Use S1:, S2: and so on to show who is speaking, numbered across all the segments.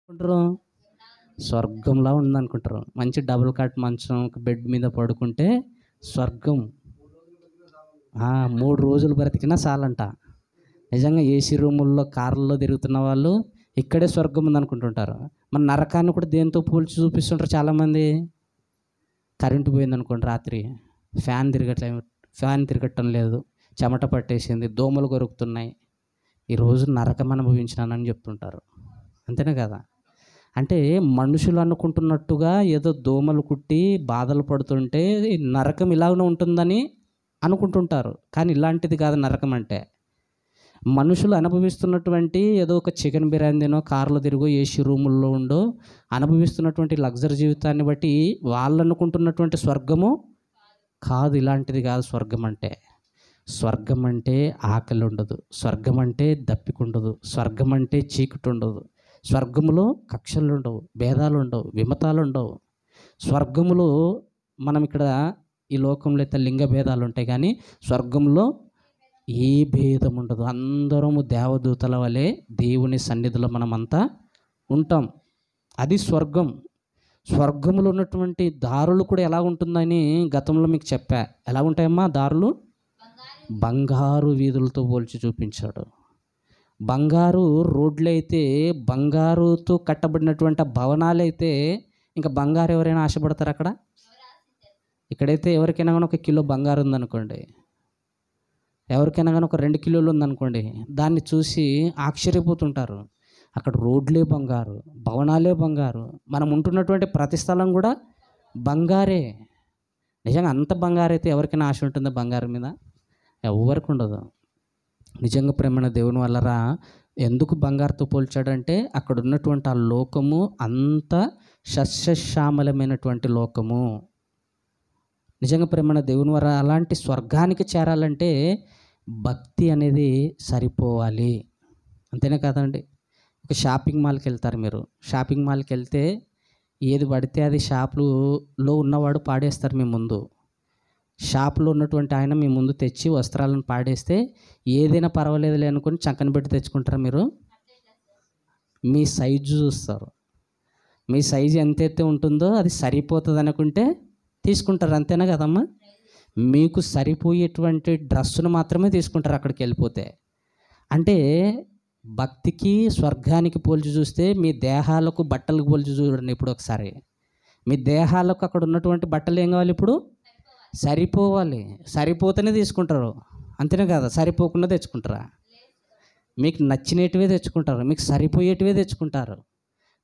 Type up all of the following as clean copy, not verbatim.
S1: అనుకుంటారు స్వర్గంలా ఉందనుకుంటారు. మంచి double cot మంచం బెడ్ మీద పడుకుంటే స్వర్గం. 3 రోజులు బ్రతికినా చాలంట. నిజంగా ఏసీ రూముల్లో కార్లలో తిరుగుతున్న వాళ్ళు ఇక్కడే స్వర్గం ఉందనుకుంటుంటారు. మన నరకాన్ని కూడా దేంతో పోల్చి చూపిస్తుంటారు చాలామంది. కరెంటు పోయిందనుకోండి, రాత్రి ఫ్యాన్ తిరగటం లేదు, చెమట పట్టేసింది, దోమలు కొరుకుతున్నాయి, ఈరోజు నరకం అనుభవించినానని చెప్తుంటారు. అంతేనే కదా? అంటే మనుషులు అనుకుంటున్నట్టుగా ఏదో దోమలు కుట్టి బాధలు పడుతుంటే నరకం ఇలాగనే ఉంటుందని అనుకుంటుంటారు. కానీ ఇలాంటిది కాదు నరకం అంటే. మనుషులు అనుభవిస్తున్నటువంటి ఏదో ఒక చికెన్ బిర్యానీనో, కార్లో తిరుగో, ఏసీ రూముల్లో ఉండో అనుభవిస్తున్నటువంటి లగ్జరీ జీవితాన్ని బట్టి వాళ్ళు అనుకుంటున్నటువంటి స్వర్గము కాదు. ఇలాంటిది కాదు స్వర్గం అంటే. స్వర్గం అంటే ఆకలి ఉండదు, స్వర్గం అంటే దప్పిక ఉండదు, స్వర్గం అంటే చీకటి ఉండదు, స్వర్గములో కక్షలు ఉండవు, భేదాలు ఉండవు, విమతాలు ఉండవు. స్వర్గములో మనం ఇక్కడ ఈ లోకంలో అయితే లింగ భేదాలు ఉంటాయి, కానీ స్వర్గంలో ఏ భేదం ఉండదు. అందరము దేవదూతల వలె దేవుని సన్నిధిలో మనమంతా ఉంటాం. అది స్వర్గం. స్వర్గంలో ఉన్నటువంటి దారులు కూడా ఎలా ఉంటుందని గతంలో మీకు చెప్పా. ఎలా ఉంటాయమ్మా దారులు? బంగారు వీధులతో పోల్చి చూపించాడు. బంగారు రోడ్లు అయితే, బంగారుతో కట్టబడినటువంటి భవనాలైతే ఇంకా బంగారు ఎవరైనా ఆశపడతారు అక్కడ? ఇక్కడైతే ఎవరికైనా కానీ 1 కిలో బంగారు ఉందనుకోండి, ఎవరికైనా కానీ 2 కిలోలు ఉందనుకోండి, దాన్ని చూసి ఆశ్చర్యపోతుంటారు. అక్కడ రోడ్లే బంగారు, భవనాలే బంగారు, మనం ఉంటున్నటువంటి ప్రతి స్థలం కూడా బంగారే. నిజంగా అంత బంగారు అయితే ఎవరికైనా ఆశ ఉంటుందా బంగారం మీద? ఎవరికి ఉండదు. నిజంగా ప్రేమణ దేవుని వల్లరా ఎందుకు బంగారుతో పోల్చాడంటే అక్కడ ఉన్నటువంటి ఆ లోకము అంత సస్యశ్యామలమైనటువంటి లోకము. నిజంగా ప్రేమణ దేవుని వల్ల అలాంటి స్వర్గానికి చేరాలంటే భక్తి అనేది సరిపోవాలి. అంతేనే కాదండి? ఒక షాపింగ్ మాల్కి వెళ్తారు మీరు. షాపింగ్ మాల్కి వెళ్తే ఏది పడితే అది షాపులో ఉన్నవాడు పాడేస్తారు మీ ముందు. షాపులో ఉన్నటువంటి ఆయన మీ ముందు తెచ్చి వస్త్రాలను పాడేస్తే ఏదైనా పర్వాలేదులే అనుకుని చక్కన పెట్టి తెచ్చుకుంటారా మీరు? మీ సైజు చూస్తారు. మీ సైజు ఎంతైతే ఉంటుందో అది సరిపోతుంది అనుకుంటే తీసుకుంటారు. అంతేనా కదమ్మా? మీకు సరిపోయేటువంటి డ్రెస్సును మాత్రమే తీసుకుంటారు అక్కడికి వెళ్ళిపోతే. అంటే భక్తికి స్వర్గానికి పోల్చి చూస్తే మీ దేహాలకు బట్టలకు పోల్చి చూడండి. ఇప్పుడు ఒకసారి మీ దేహాలకు అక్కడ ఉన్నటువంటి బట్టలు ఏం కావాలి? ఇప్పుడు సరిపోవాలి. సరిపోతేనే తీసుకుంటారు. అంతేనే కదా? సరిపోకుండా తెచ్చుకుంటారా? మీకు నచ్చినటివే తెచ్చుకుంటారు, మీకు సరిపోయేటివే తెచ్చుకుంటారు.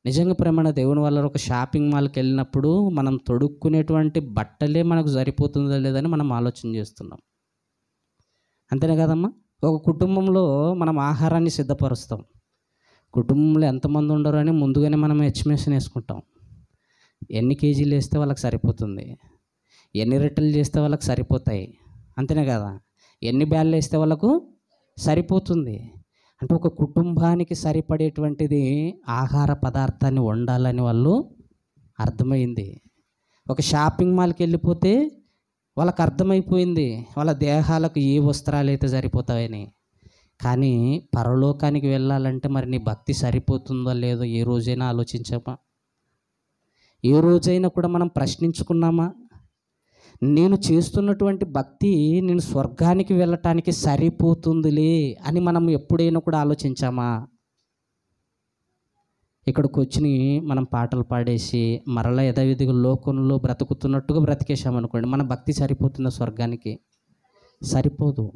S1: నిజంగా ప్రేమ దేవుని వల్ల ఒక షాపింగ్ మాల్కి వెళ్ళినప్పుడు మనం తొడుక్కునేటువంటి బట్టలే మనకు సరిపోతుందో లేదని మనం ఆలోచన చేస్తున్నాం. అంతేనే కదమ్మా? ఒక కుటుంబంలో మనం ఆహారాన్ని సిద్ధపరుస్తాం. కుటుంబంలో ఎంతమంది ఉండరు అని ముందుగానే మనం ఎస్టిమేషన్ వేసుకుంటాం. ఎన్ని కేజీలు వేస్తే వాళ్ళకి సరిపోతుంది, ఎన్ని రొట్టెలు చేస్తే వాళ్ళకి సరిపోతాయి, అంతేనే కదా? ఎన్ని బ్యాళ్ళు వేస్తే వాళ్ళకు సరిపోతుంది. అంటే ఒక కుటుంబానికి సరిపడేటువంటిది ఆహార పదార్థాన్ని వండాలని వాళ్ళు అర్థమైంది. ఒక షాపింగ్ మాల్కి వెళ్ళిపోతే వాళ్ళకి అర్థమైపోయింది వాళ్ళ దేహాలకు ఏ వస్త్రాలు అయితే సరిపోతాయని. కానీ పరలోకానికి వెళ్ళాలంటే మరి నీ భక్తి సరిపోతుందో లేదో ఏ రోజైనా ఆలోచించామా? ఏ రోజైనా కూడా మనం ప్రశ్నించుకున్నామా? నేను చేస్తున్నటువంటి భక్తి నేను స్వర్గానికి వెళ్ళటానికి సరిపోతుందిలే అని మనం ఎప్పుడైనా కూడా ఆలోచించామా? ఇక్కడికి వచ్చి మనం పాటలు పాడేసి మరలా యథావిధిగా లోకంలో బ్రతుకుతున్నట్టుగా బ్రతికేసామనుకోండి, మన భక్తి సరిపోతుందా స్వర్గానికి? సరిపోదు.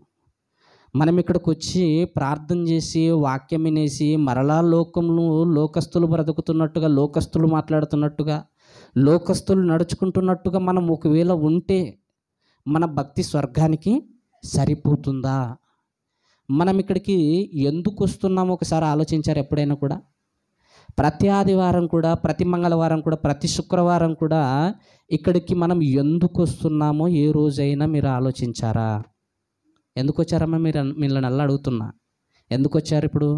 S1: మనం ఇక్కడికి వచ్చి ప్రార్థన చేసి వాక్యం వినేసి మరలా లోకంలో లోకస్తులు బ్రతుకుతున్నట్టుగా, లోకస్తులు మాట్లాడుతున్నట్టుగా, లోకస్తులు నడుచుకుంటున్నట్టుగా మనం ఒకవేళ ఉంటే మన భక్తి స్వర్గానికి సరిపోతుందా? మనం ఇక్కడికి ఎందుకు వస్తున్నామో ఒకసారి ఆలోచించారు ఎప్పుడైనా కూడా? ప్రతి ఆదివారం కూడా, ప్రతి మంగళవారం కూడా, ప్రతి శుక్రవారం కూడా ఇక్కడికి మనం ఎందుకు వస్తున్నామో ఏ రోజైనా మీరు ఆలోచించారా? ఎందుకు వచ్చారమ్మా? మిమ్మల్ని అలా అడుగుతున్నా. ఎందుకు వచ్చారు ఇప్పుడు?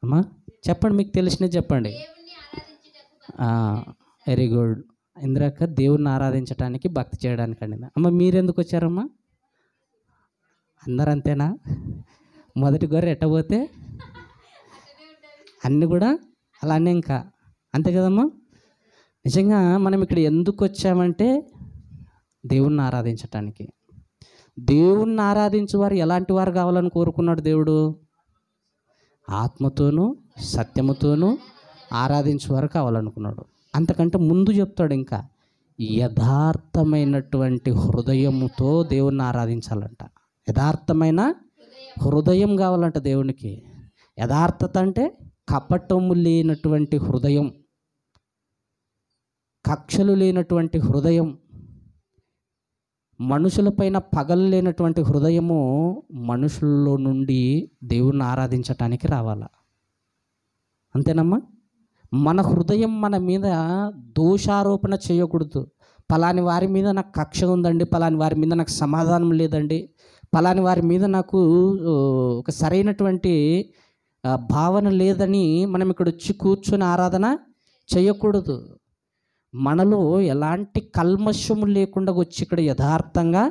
S1: అమ్మా చెప్పండి, మీకు తెలిసినది చెప్పండి. వెరీ గుడ్ ఇంద్రక్క, దేవుణ్ణి ఆరాధించడానికి, భక్తి చేయడానికి అండి. అమ్మ మీరెందుకు వచ్చారమ్మా? అందరూ అంతేనా? మొదటి గొర్రె ఎట్టబోతే అన్నీ కూడా అలానే ఇంకా అంతే కదమ్మా. నిజంగా మనం ఇక్కడ ఎందుకు వచ్చామంటే దేవుణ్ణి ఆరాధించటానికి. దేవుణ్ణి ఆరాధించే వారు ఎలాంటి వారు కావాలని కోరుకున్నాడు దేవుడు? ఆత్మతోనూ సత్యముతోనూ ఆరాధించేవారు కావాలనుకున్నాడు. అంతకంటే ముందు చెప్తాడు ఇంకా, యథార్థమైనటువంటి హృదయముతో దేవుణ్ణి ఆరాధించాలంట. యథార్థమైన హృదయం కావాలంట దేవునికి. యథార్థత అంటే కపటము లేనటువంటి హృదయం, కక్షలు లేనటువంటి హృదయం, మనుషులపైన పగలు లేనటువంటి హృదయము మనుషుల్లో నుండి దేవుణ్ణి ఆరాధించటానికి రావాలా. అంతేనమ్మా. మన హృదయం మన మీద దోషారోపణ చేయకూడదు. పలాని వారి మీద నాకు కక్ష ఉందండి, పలాని వారి మీద నాకు సమాధానం లేదండి, పలాని వారి మీద నాకు ఒక సరైనటువంటి భావన లేదని మనం ఇక్కడ వచ్చి కూర్చొని ఆరాధన చేయకూడదు. మనలో ఎలాంటి కల్మషము లేకుండా వచ్చి ఇక్కడ యథార్థంగా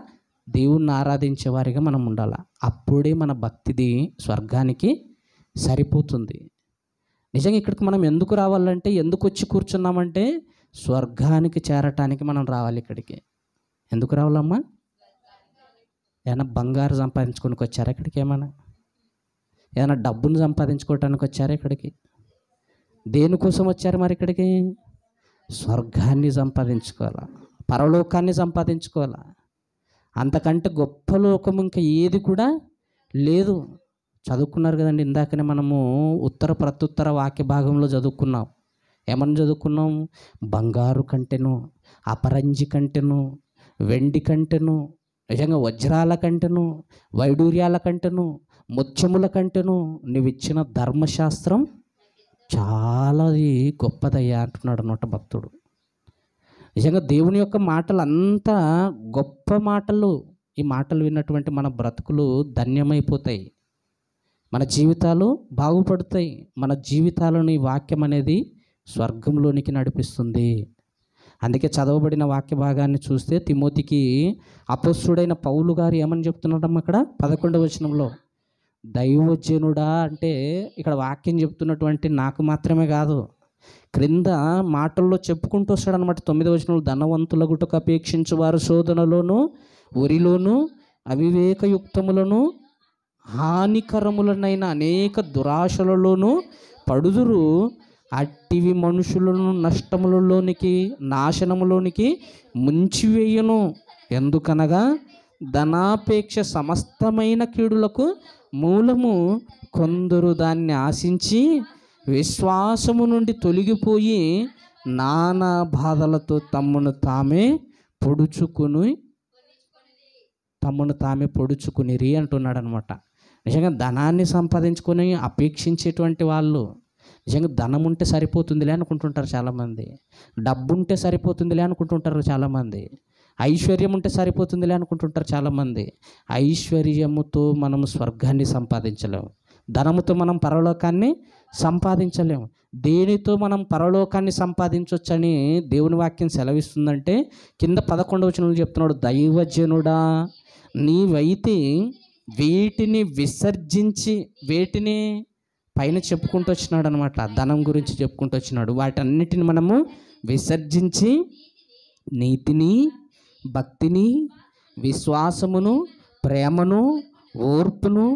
S1: దేవుణ్ణి ఆరాధించే వారిగా మనం ఉండాలి. అప్పుడే మన భక్తిది స్వర్గానికి సరిపోతుంది. నిజంగా ఇక్కడికి మనం ఎందుకు రావాలంటే, ఎందుకు వచ్చి కూర్చున్నామంటే స్వర్గానికి చేరటానికి మనం రావాలి ఇక్కడికి. ఎందుకు రావాలమ్మా? ఏమైనా బంగారు సంపాదించుకోనికి వచ్చారా ఇక్కడికి? ఏమైనా డబ్బును సంపాదించుకోవటానికి వచ్చారా ఇక్కడికి? దేనికోసం వచ్చారు మరి ఇక్కడికి? స్వర్గాన్ని సంపాదించుకోవాలా, పరలోకాన్ని సంపాదించుకోవాలా. అంతకంటే గొప్ప లోకం ఇంకా ఏది కూడా లేదు. చదువుకున్నారు కదండి, ఇందాకనే మనము ఉత్తర ప్రత్యుత్తర వాక్య భాగంలో చదువుకున్నాం. ఏమని చదువుకున్నాం? బంగారు కంటెను, అపరంజి కంటెను, వెండి కంటెను, నిజంగా వజ్రాల కంటెను, వైడూర్యాల కంటెను, ముత్యముల కంటెను నువ్వు ఇచ్చిన ధర్మశాస్త్రం చాలా గొప్పదయ్యా అంటున్నాడు అన్నమాట భక్తుడు. నిజంగా దేవుని యొక్క మాటలు అంతా గొప్ప మాటలు. ఈ మాటలు విన్నటువంటి మన బ్రతుకులు ధన్యమైపోతాయి, మన జీవితాలు బాగుపడతాయి. మన జీవితాలను ఈ వాక్యం అనేది స్వర్గంలోనికి నడిపిస్తుంది. అందుకే చదవబడిన వాక్య భాగాన్ని చూస్తే తిమోతికి అపొస్తలుడైన పౌలు గారు ఏమని చెప్తున్నాడమ్మ అక్కడ 11వ వచనంలో? దైవజనుడా అంటే ఇక్కడ వాక్యం చెప్తున్నటువంటి నాకు మాత్రమే కాదు, క్రింద మాటల్లో చెప్పుకుంటూ వస్తాడనమాట. 9వ వచనంలో, ధనవంతుల గుటకు అపేక్షించు వారు శోధనలోను ఉరిలోను అవివేకయుక్తములను హానికరములనైన అనేక దురాశలలోనూ పడుదురు, అట్టివి మనుషులను నష్టములలోనికి నాశనములోనికి ముంచివేయును. ఎందుకనగా ధనాపేక్ష సమస్తమైన కీడులకు మూలము, కొందరు దాన్ని ఆశించి విశ్వాసము నుండి తొలగిపోయి నానా బాధలతో తమ్మును తామే పొడుచుకునిరి అంటున్నాడు అనమాట. నిజంగా ధనాన్ని సంపాదించుకొని అపేక్షించేటువంటి వాళ్ళు నిజంగా ధనం ఉంటే సరిపోతుందిలే అనుకుంటుంటారు చాలామంది, డబ్బు ఉంటే సరిపోతుందిలే అనుకుంటుంటారు చాలామంది, ఐశ్వర్యం ఉంటే సరిపోతుందిలే అనుకుంటుంటారు చాలామంది. ఐశ్వర్యముతో మనం స్వర్గాన్ని సంపాదించలేము, ధనముతో మనం పరలోకాన్ని సంపాదించలేము. దేనితో మనం పరలోకాన్ని సంపాదించవచ్చని దేవుని వాక్యం సెలవిస్తుందంటే కింద 11వ వచనంలో చెప్తున్నాడు, దైవజనుడా నీవైతే వీటిని విసర్జించి, వేటిని పైన చెప్పుకుంటూ వచ్చినాడు అనమాట, ధనం గురించి చెప్పుకుంటూ వచ్చినాడు. వాటన్నిటిని మనము విసర్జించి నీతిని, భక్తిని, విశ్వాసమును, ప్రేమను, ఓర్పును,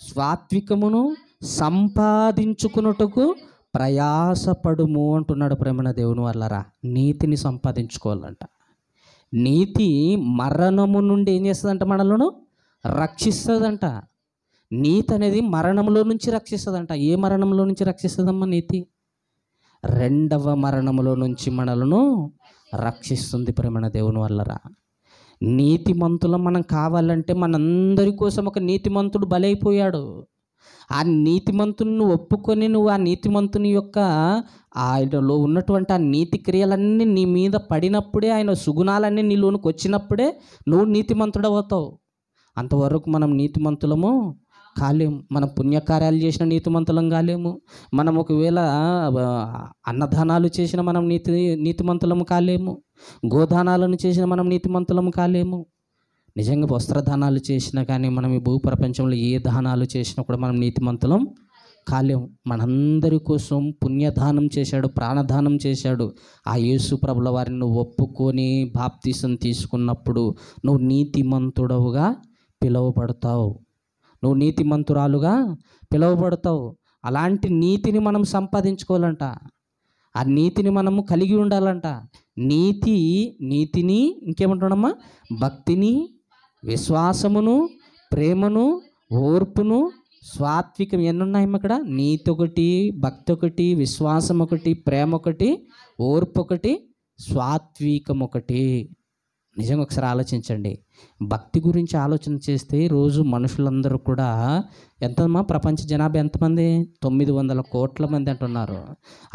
S1: స్వాత్వికమును సంపాదించుకున్నట్టుకు ప్రయాసపడుము అంటున్నాడు. ప్రేమన దేవుని వల్లరా నీతిని సంపాదించుకోవాలంట. నీతి మరణము నుండి ఏం చేస్తుందంట? మనలను రక్షిస్తుందంట. నీతి అనేది మరణంలో నుంచి రక్షిస్తుందంట. ఏ మరణంలో నుంచి రక్షిస్తుందమ్మా నీతి? రెండవ మరణములో నుంచి మనలను రక్షిస్తుంది. ప్రేమన దేవుని వల్లరా నీతిమంతులం మనం కావాలంటే మనందరి కోసం ఒక నీతిమంతుడు బలైపోయాడు. ఆ నీతిమంతుని ఒప్పుకొని నువ్వు ఆ నీతిమంతుని యొక్క ఆయనలో ఉన్నటువంటి ఆ నీతి క్రియలన్నీ నీ మీద పడినప్పుడే, ఆయన సుగుణాలన్నీ నీలోనికి వచ్చినప్పుడే నువ్వు నీతిమంతుడవుతావు. అంతవరకు మనం నీతిమంతులము కాలేము. మనం పుణ్యకార్యాలు చేసిన నీతిమంతులం కాలేము. మనం ఒకవేళ అన్నదానాలు చేసిన మనం నీతిమంతులము కాలేము. గోదానాలను చేసిన మనం నీతిమంతులము కాలేము. నిజంగా వస్త్రదానాలు చేసినా కానీ మనం ఈ భూప్రపంచంలో ఏ దానాలు చేసినా కూడా మనం నీతిమంతులం కాలేం మనందరి కోసం పుణ్యదానం చేశాడు, ప్రాణదానం చేశాడు. ఆ యేసు ప్రభుల వారిని నువ్వు ఒప్పుకొని బాప్తిసం తీసుకున్నప్పుడు నువ్వు నీతిమంతుడవుగా పిలువబడతావు, నువ్వు నీతిమంతురాలుగా పిలువబడతావు. అలాంటి నీతిని మనం సంపాదించుకోవాలంట, ఆ నీతిని మనము కలిగి ఉండాలంట. నీతిని ఇంకేమంటున్నామా, భక్తిని, విశ్వాసమును, ప్రేమను, ఓర్పును, సాత్వికం. ఎన్ని ఉన్నాయమ్మా ఇక్కడ? నీతి ఒకటి, భక్తి ఒకటి, విశ్వాసం ఒకటి, ప్రేమ ఒకటి, ఓర్పు ఒకటి, సాత్వికం ఒకటి. నిజంగా ఒకసారి ఆలోచించండి. భక్తి గురించి ఆలోచన చేస్తే రోజు మనుషులందరూ కూడా ఎంతమ్మా, ప్రపంచ జనాభా ఎంతమంది? 900 కోట్ల మంది అంటున్నారు.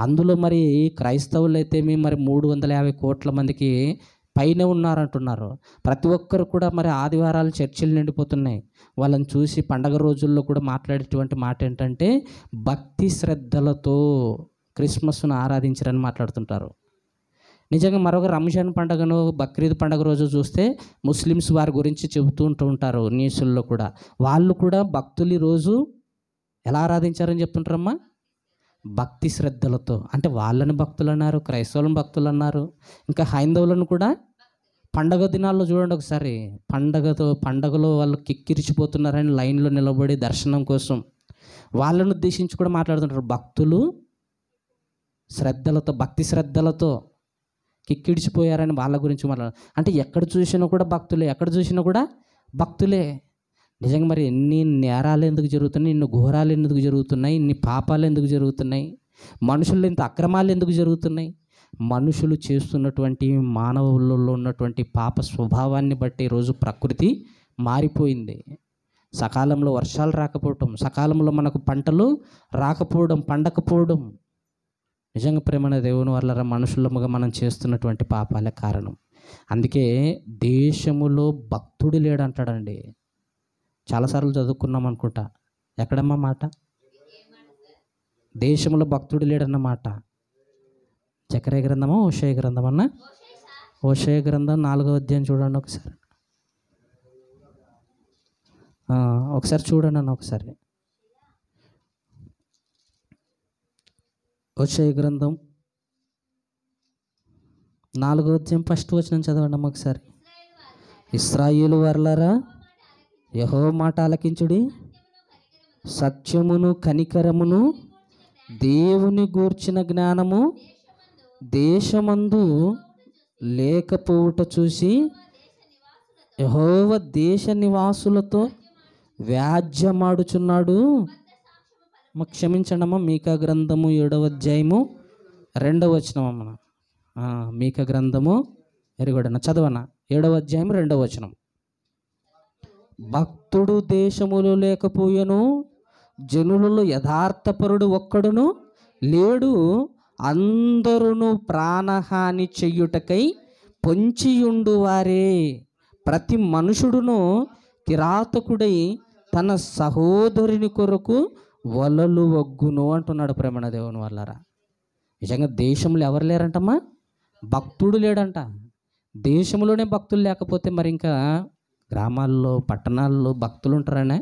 S1: అందులో మరి క్రైస్తవులు అయితే మరి 350 కోట్ల మందికి పైన ఉన్నారంటున్నారు. ప్రతి ఒక్కరు కూడా మరి ఆదివారాలు చర్చిలు నిండిపోతున్నాయి. వాళ్ళని చూసి పండగ రోజుల్లో కూడా మాట్లాడేటువంటి మాట ఏంటంటే భక్తి శ్రద్ధలతో క్రిస్మస్ను ఆరాధించరని మాట్లాడుతుంటారు. నిజంగా మరొక రంజాన్ పండుగను, బక్రీద్ పండుగ రోజు చూస్తే ముస్లిమ్స్ వారి గురించి చెబుతూ ఉంటారు న్యూస్ల్లో కూడా. వాళ్ళు కూడా భక్తులు ఈరోజు ఎలా ఆరాధించారని చెప్తుంటారమ్మా, భక్తి శ్రద్ధలతో. అంటే వాళ్ళని భక్తులు అన్నారు, క్రైస్తవులను భక్తులు అన్నారు, ఇంకా హైందవులను కూడా. పండగ దినాల్లో చూడండి ఒకసారి, పండగలో వాళ్ళు కిక్కిరిచిపోతున్నారని లైన్లో నిలబడి దర్శనం కోసం వాళ్ళను ఉద్దేశించి కూడా మాట్లాడుతుంటారు. భక్తులు శ్రద్ధలతో, భక్తి శ్రద్ధలతో కిక్కిడిచిపోయారని వాళ్ళ గురించి అంటే ఎక్కడ చూసినా కూడా భక్తులే, ఎక్కడ చూసినా కూడా భక్తులే. నిజంగా మరి ఎన్ని నేరాలు ఎందుకు జరుగుతున్నాయి, ఇన్ని ఘోరాలు ఎందుకు జరుగుతున్నాయి, ఇన్ని పాపాలు ఎందుకు జరుగుతున్నాయి, మనుషులు ఇంత అక్రమాలు ఎందుకు జరుగుతున్నాయి? మనుషులు చేస్తున్నటువంటి, మానవులలో ఉన్నటువంటి పాప స్వభావాన్ని బట్టి ఈరోజు ప్రకృతి మారిపోయింది. సకాలంలో వర్షాలు రాకపోవడం, సకాలంలో మనకు పంటలు రాకపోవడం, పండకపోవడం. నిజంగా ప్రేమైన దేవుని వల్ల మనుషులముగా మనం చేస్తున్నటువంటి పాపాలే కారణం. అందుకే దేశములో భక్తుడు లేడంటాడండి. చాలాసార్లు చదువుకున్నాం అనుకుంటా. ఎక్కడమ్మా మాట? దేశంలో భక్తుడు లేడన్నమాట. జకర్యా గ్రంథమా, హోషేయ గ్రంథం అన్న? హోషేయ గ్రంథం 4వ అధ్యాయం చూడండి ఒకసారి. ఒకసారి చూడండి అన్న ఒకసారి. హోషేయ గ్రంథం 4వ అధ్యాయం 1వ వచనం చదవండి అమ్మ ఒకసారి. ఇశ్రాయేలు వారలారా, యెహోవా మాట ఆలకించుడి, సత్యమును కనికరమును దేవుని గూర్చిన జ్ఞానము దేశమందు లేకపోవుట చూసి యెహోవా దేశ నివాసులతో వ్యాజ్యమాడుచున్నాడు. క్షమించండి అమ్మ, మీకా గ్రంథము 7వ అధ్యాయము 2వ వచనం అమ్మ. మీకా గ్రంథము ఎరుగడన చదవన 7వ అధ్యాయం 2వ వచనం. భక్తుడు దేశములో లేకపోయెను, జనులలో యథార్థపరుడు ఒక్కడును లేడు, అందరును ప్రాణహాని చెయ్యుటకై పొంచియుండు వారే. ప్రతి మనుషుడును కిరాతకుడై తన సహోదరుని కొరకు వలలు వగ్గును అంటున్నాడు ప్రేమణ దేవుని వల్లరా. నిజంగా దేశంలో ఎవరు లేరంటమ్మా? భక్తుడు లేడంట. దేశంలోనే భక్తులు లేకపోతే మరి ఇంకా గ్రామాల్లో, పట్టణాల్లో భక్తులు ఉంటారనే?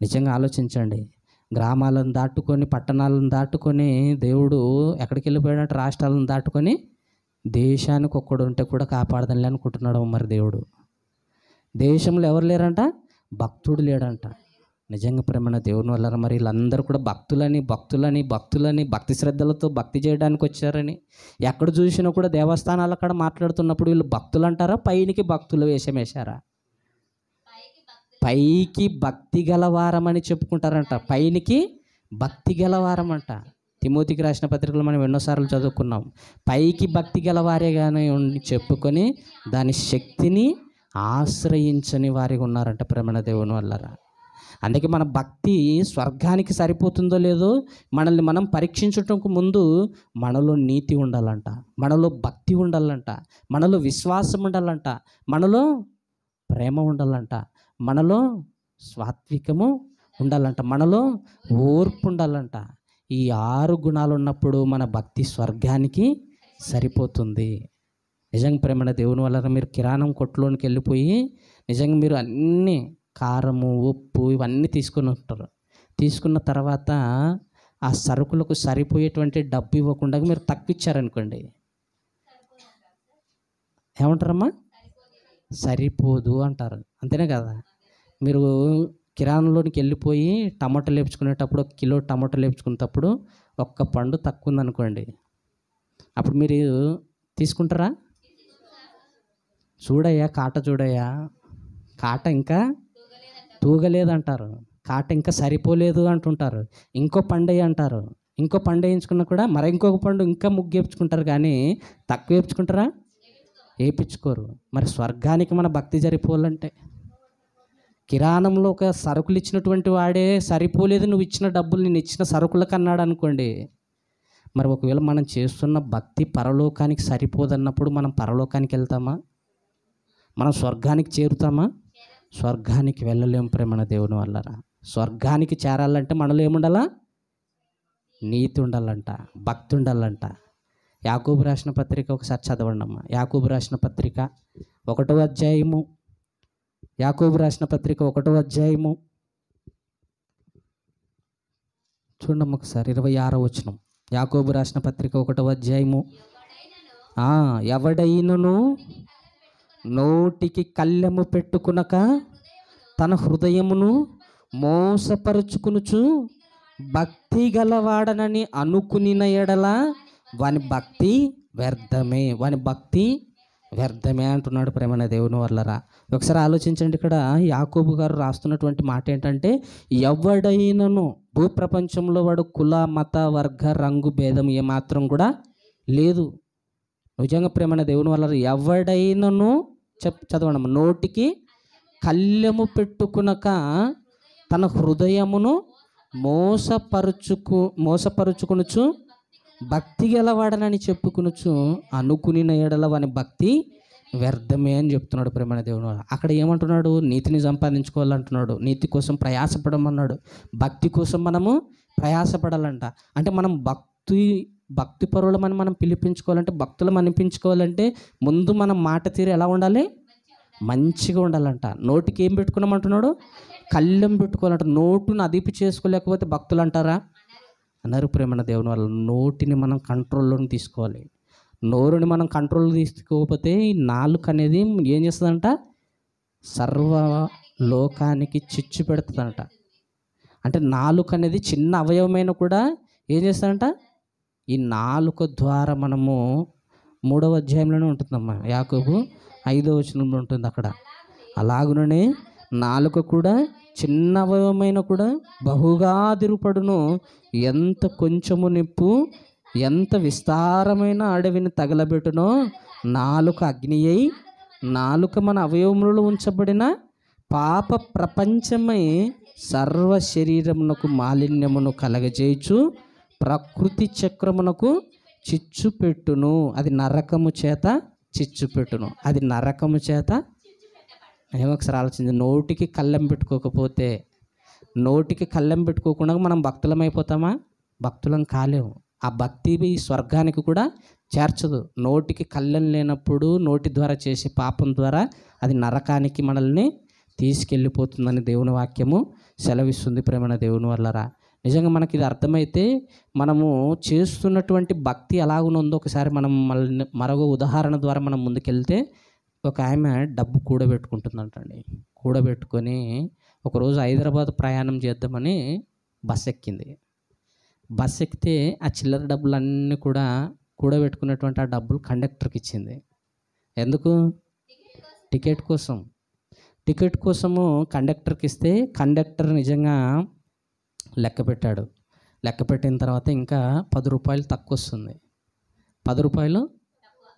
S1: నిజంగా ఆలోచించండి. గ్రామాలను దాటుకొని, పట్టణాలను దాటుకొని దేవుడు ఎక్కడికి వెళ్ళిపోయాడంట? రాష్ట్రాలను దాటుకొని దేశానికి ఒక్కడు ఉంటే కూడా కాపాడదని అనుకుంటున్నాడు మరి దేవుడు. దేశంలో ఎవరు లేరంట? భక్తుడు లేడంట. నిజంగా ప్రేమణ దేవుని వల్ల మరి వీళ్ళందరూ కూడా భక్తులని భక్తి శ్రద్ధలతో భక్తి చేయడానికి వచ్చారని ఎక్కడ చూసినా కూడా దేవస్థానాలు అక్కడ మాట్లాడుతున్నప్పుడు వీళ్ళు భక్తులు అంటారా? పైకి భక్తులు వేషం వేశారా? పైకి భక్తి గలవారమని చెప్పుకుంటారంట, పైనికి భక్తి గలవారం అంట. తిమోతికి రాసిన పత్రికలు మనం ఎన్నోసార్లు చదువుకున్నాం. పైకి భక్తి గలవారే కానీ చెప్పుకొని దాని శక్తిని ఆశ్రయించని వారికి ఉన్నారంట ప్రేమణ దేవుని వల్లరా. అందుకే మన భక్తి స్వర్గానికి సరిపోతుందో లేదో మనల్ని మనం పరీక్షించటంకు ముందు మనలో నీతి ఉండాలంట, మనలో భక్తి ఉండాలంట, మనలో విశ్వాసం ఉండాలంట, మనలో ప్రేమ ఉండాలంట, మనలో సాత్వికము ఉండాలంట, మనలో ఓర్పు ఉండాలంట. ఈ 6 గుణాలు ఉన్నప్పుడు మన భక్తి స్వర్గానికి సరిపోతుంది. నిజంగా ప్రేమణ దేవుని వల్ల మీరు కిరాణం కొట్టులోనికి వెళ్ళిపోయి నిజంగా మీరు అన్నీ కారము, ఉప్పు ఇవన్నీ తీసుకొని ఉంటారు. తీసుకున్న తర్వాత ఆ సరుకులకు సరిపోయేటువంటి డబ్బు ఇవ్వకుండా మీరు తక్కువ ఇచ్చారనుకోండి, ఏమంటారమ్మా? సరిపోదు అంటారు. అంతేనే కదా? మీరు కిరాణంలోనికి వెళ్ళిపోయి టమాటాలు వేయించుకునేటప్పుడు 1 కిలో టమాటాలు వేయించుకునేటప్పుడు ఒక్క పండు తక్కువ ఉందనుకోండి, అప్పుడు మీరు తీసుకుంటారా? చూడయ్యా కాట, చూడయ్యా కాట ఇంకా తూగలేదంటారు, కాట ఇంకా సరిపోలేదు అంటుంటారు, ఇంకో పండు అంటారు. ఇంకో పండు వేయించుకున్నా కూడా మరి ఇంకొక పండు ఇంకా ముగ్గు వేయించుకుంటారు, కానీ తక్కువ వేయించుకుంటారా? వేయించుకోరు. మరి స్వర్గానికి మన భక్తి సరిపోవాలంటే, కిరాణంలో ఒక సరుకులు ఇచ్చినటువంటి వాడే సరిపోలేదు నువ్వు ఇచ్చిన డబ్బులు నేను ఇచ్చిన సరుకులకు అన్నాడు అనుకోండి, మరి ఒకవేళ మనం చేస్తున్న భక్తి పరలోకానికి సరిపోదన్నప్పుడు మనం పరలోకానికి వెళ్తామా? మనం స్వర్గానికి చేరుతామా? స్వర్గానికి వెళ్ళలేము ప్రేమణ దేవుని వల్లరా. స్వర్గానికి చేరాలంటే మనలో ఏముండాలా? నీతి ఉండాలంట, భక్తి ఉండాలంట. యాకోబు రాసిన పత్రిక ఒకసారి చదవండి అమ్మ. యాకోబు రాసిన పత్రిక 1వ అధ్యాయము, యాకోబు రాసిన పత్రిక 1వ అధ్యాయము చూడమ్మ ఒకసారి 26వ వచనం. యాకోబు రాసిన పత్రిక 1వ అధ్యాయము, ఎవడైనను నోటికి కళ్ళెము పెట్టుకునక తన హృదయమును మోసపరుచుకునుచు భక్తి గలవాడనని అనుకునిన ఎడల వాని భక్తి వ్యర్థమే, వాని భక్తి వ్యర్థమే అంటున్నాడు ప్రేమణ దేవుని వల్లరా. ఒకసారి ఆలోచించండి, ఇక్కడ యాకోబు గారు రాస్తున్నటువంటి మాట ఏంటంటే, ఎవడైనను భూప్రపంచంలో వాడు కుల మత వర్గ రంగు భేదం ఏమాత్రం కూడా లేదు. నిజంగా ప్రేమణ దేవుని వల్ల ఎవడైనను చదవడం, నోటికి కళ్ళెము పెట్టుకునక తన హృదయమును మోసపరుచుకునుచు భక్తి గలవాడనని చెప్పుకునుచు అనుకునిన ఎడల వాని భక్తి వ్యర్థమే అని చెప్తున్నాడు ప్రేమణ దేవుని వల్ల. అక్కడ ఏమంటున్నాడు? నీతిని సంపాదించుకోవాలంటున్నాడు, నీతి కోసం ప్రయాసపడమన్నాడు, భక్తి కోసం మనము ప్రయాసపడాలంట. అంటే మనం భక్తి పరులమని మనం పిలిపించుకోవాలంటే, భక్తులం అనిపించుకోవాలంటే ముందు మనం మాట తీరు ఎలా ఉండాలి? మంచిగా ఉండాలంట. నోటికి ఏం పెట్టుకున్నామంటున్నాడు? కళ్ళెం పెట్టుకోవాలంట. నోటును అదుపు చేసుకోలేకపోతే భక్తులు అంటారా? అన్నారు ప్రేమణ దేవుని వల్ల. నోటిని మనం కంట్రోల్లోకి తీసుకోవాలి. నోరుని మనం కంట్రోల్ తీసుకోకపోతే ఈ నాలుక అనేది ఏం చేస్తుందంట? సర్వ లోకానికి చిచ్చు పెడుతుందంట. అంటే నాలుక అనేది చిన్న అవయవమైన కూడా ఏం చేస్తుందంట? ఈ నాలుక ద్వారా మనము 3వ అధ్యాయంలోనే ఉంటుందమ్మా, యాకోబు 5వ వచనంలో ఉంటుంది అక్కడ. అలాగుననే నాలుక కూడా చిన్న అవయవమైన కూడా బహుగా దిరుపడును. ఎంత కొంచెము నిప్పు ఎంత విస్తారమైన అడవిని తగలబెట్టునో నాలుక అగ్ని అయి, నాలుక మన అవయవములలో ఉంచబడిన పాప ప్రపంచమై సర్వ శరీరమునకు మాలిన్యమును కలగజేయచ్చు, ప్రకృతి చక్రమునకు చిచ్చు పెట్టును. అది నరకము చేత చిచ్చు పెట్టును, అది నరకము చేత. ఒకసారి ఆలోచించి, నోటికి కళ్ళెం పెట్టుకోకపోతే, నోటికి కళ్ళెం పెట్టుకోకుండా మనం భక్తులం అయిపోతామా? భక్తులం కాలేము. ఆ భక్తి స్వర్గానికి కూడా చేర్చదు. నోటికి కళ్ళెం లేనప్పుడు నోటి ద్వారా చేసే పాపం ద్వారా అది నరకానికి మనల్ని తీసుకెళ్ళిపోతుందని దేవుని వాక్యము సెలవిస్తుంది ప్రేమణ దేవుని వల్లరా. నిజంగా మనకి ఇది అర్థమైతే మనము చేస్తున్నటువంటి భక్తి ఎలాగునుందో ఒకసారి మనం మరొక ఉదాహరణ ద్వారా మనం ముందుకెళ్తే, ఒక ఆమె డబ్బు కూడబెట్టుకుంటుందంటండి. కూడబెట్టుకొని ఒకరోజు హైదరాబాద్ ప్రయాణం చేద్దామని బస్ ఎక్కింది. బస్ ఎక్కితే ఆ చిల్లర డబ్బులన్నీ కూడా కూడబెట్టుకున్నటువంటి ఆ డబ్బులు కండక్టర్కి ఇచ్చింది. ఎందుకు? టికెట్ కోసం. టికెట్ కోసము కండక్టర్కి ఇస్తే కండక్టర్ నిజంగా లెక్క పెట్టాడు. లెక్క పెట్టిన తర్వాత ఇంకా 10 రూపాయలు తక్కువ వస్తుంది. 10 రూపాయలు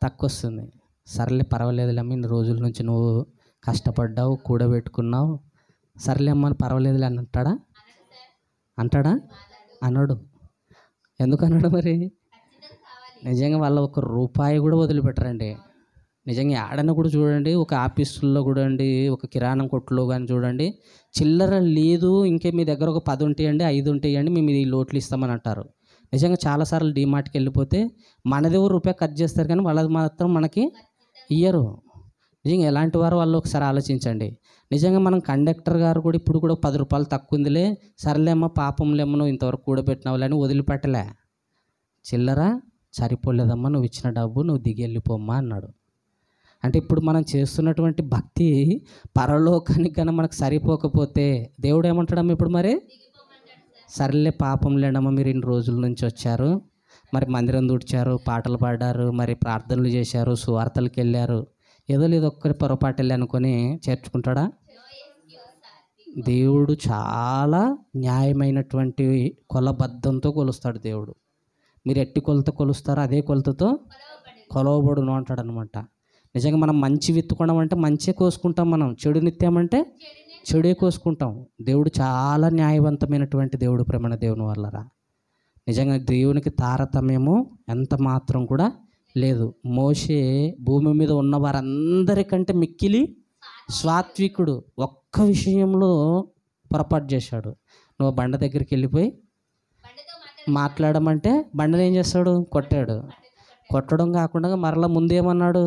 S1: తక్కువ వస్తుంది. సర్లే పర్వాలేదులే అమ్మ, ఇన్ని రోజుల నుంచి నువ్వు కష్టపడ్డావు, కూడబెట్టుకున్నావు, సర్లే అమ్మ పర్వాలేదులే అని అంటాడా? అన్నాడు. ఎందుకు అన్నాడు మరి? నిజంగా వాళ్ళ 1 రూపాయి కూడా వదిలిపెట్టరండి. నిజంగా ఆడన కూడా చూడండి, ఒక ఆఫీసుల్లో కూడా అండి, ఒక కిరాణం కొట్టులో కానీ చూడండి, చిల్లర లేదు, ఇంకే మీ దగ్గర ఒక 10 ఉంటాయండి, 5 ఉంటాయండి, మేము ఈ లోట్లు ఇస్తామని అంటారు. నిజంగా చాలాసార్లు డీమార్ట్కి వెళ్ళిపోతే మనది రూపాయి కట్ చేస్తారు, కానీ వాళ్ళది మాత్రం మనకి ఇయ్యరు. నిజంగా ఎలాంటి వారు వాళ్ళు ఒకసారి ఆలోచించండి. నిజంగా మనం కండక్టర్ గారు కూడా ఇప్పుడు కూడా 10 రూపాయలు తక్కువ ఉందిలే, సర్లేమ్మా పాపంలేమ్మా నువ్వు ఇంతవరకు కూడబెట్టినావులే అని వదిలిపెట్టలే. చిల్లర సరిపోలేదమ్మా, నువ్వు ఇచ్చిన డబ్బు నువ్వు దిగి వెళ్ళిపోమ్మా అన్నాడు. అంటే ఇప్పుడు మనం చేస్తున్నటువంటి భక్తి పరలోకానికి కన్నా మనకు సరిపోకపోతే దేవుడు ఏమంటాడమ్మా ఇప్పుడు మరి? సర్లే పాపం లేడమ్మా, మీరు ఇన్ని రోజుల నుంచి వచ్చారు, మరి మందిరం తుడిచారు, పాటలు పాడారు, మరి ప్రార్థనలు చేశారు, సువార్తలకు వెళ్ళారు, ఏదో లేదు ఒక్కరి పొరపాటు వెళ్ళి అనుకొని చేర్చుకుంటాడా? దేవుడు చాలా న్యాయమైనటువంటి కొలబద్ధంతో కొలుస్తాడు దేవుడు. మీరు ఎట్టి కొలత కొలుస్తారో అదే కొలతతో కొలవబడును అంటాడు అనమాట. నిజంగా మనం మంచి విత్తుకోవడం అంటే మంచే కోసుకుంటాం, మనం చెడు నిత్యమంటే చెడే కోసుకుంటాం. దేవుడు చాలా న్యాయవంతమైనటువంటి దేవుడు, ప్రేమ దేవుని వల్లరా. నిజంగా దేవునికి తారతమ్యము ఎంత మాత్రం కూడా లేదు. మోషే భూమి మీద ఉన్న వారందరికంటే మిక్కిలి సాత్వికుడు. ఒక్క విషయంలో పొరపాటు చేశాడు. నువ్వు బండ దగ్గరికి వెళ్ళిపోయి మాట్లాడమంటే బండను ఏం చేస్తాడు? కొట్టాడు. కొట్టడం కాకుండా మరలా ముందేమన్నాడు?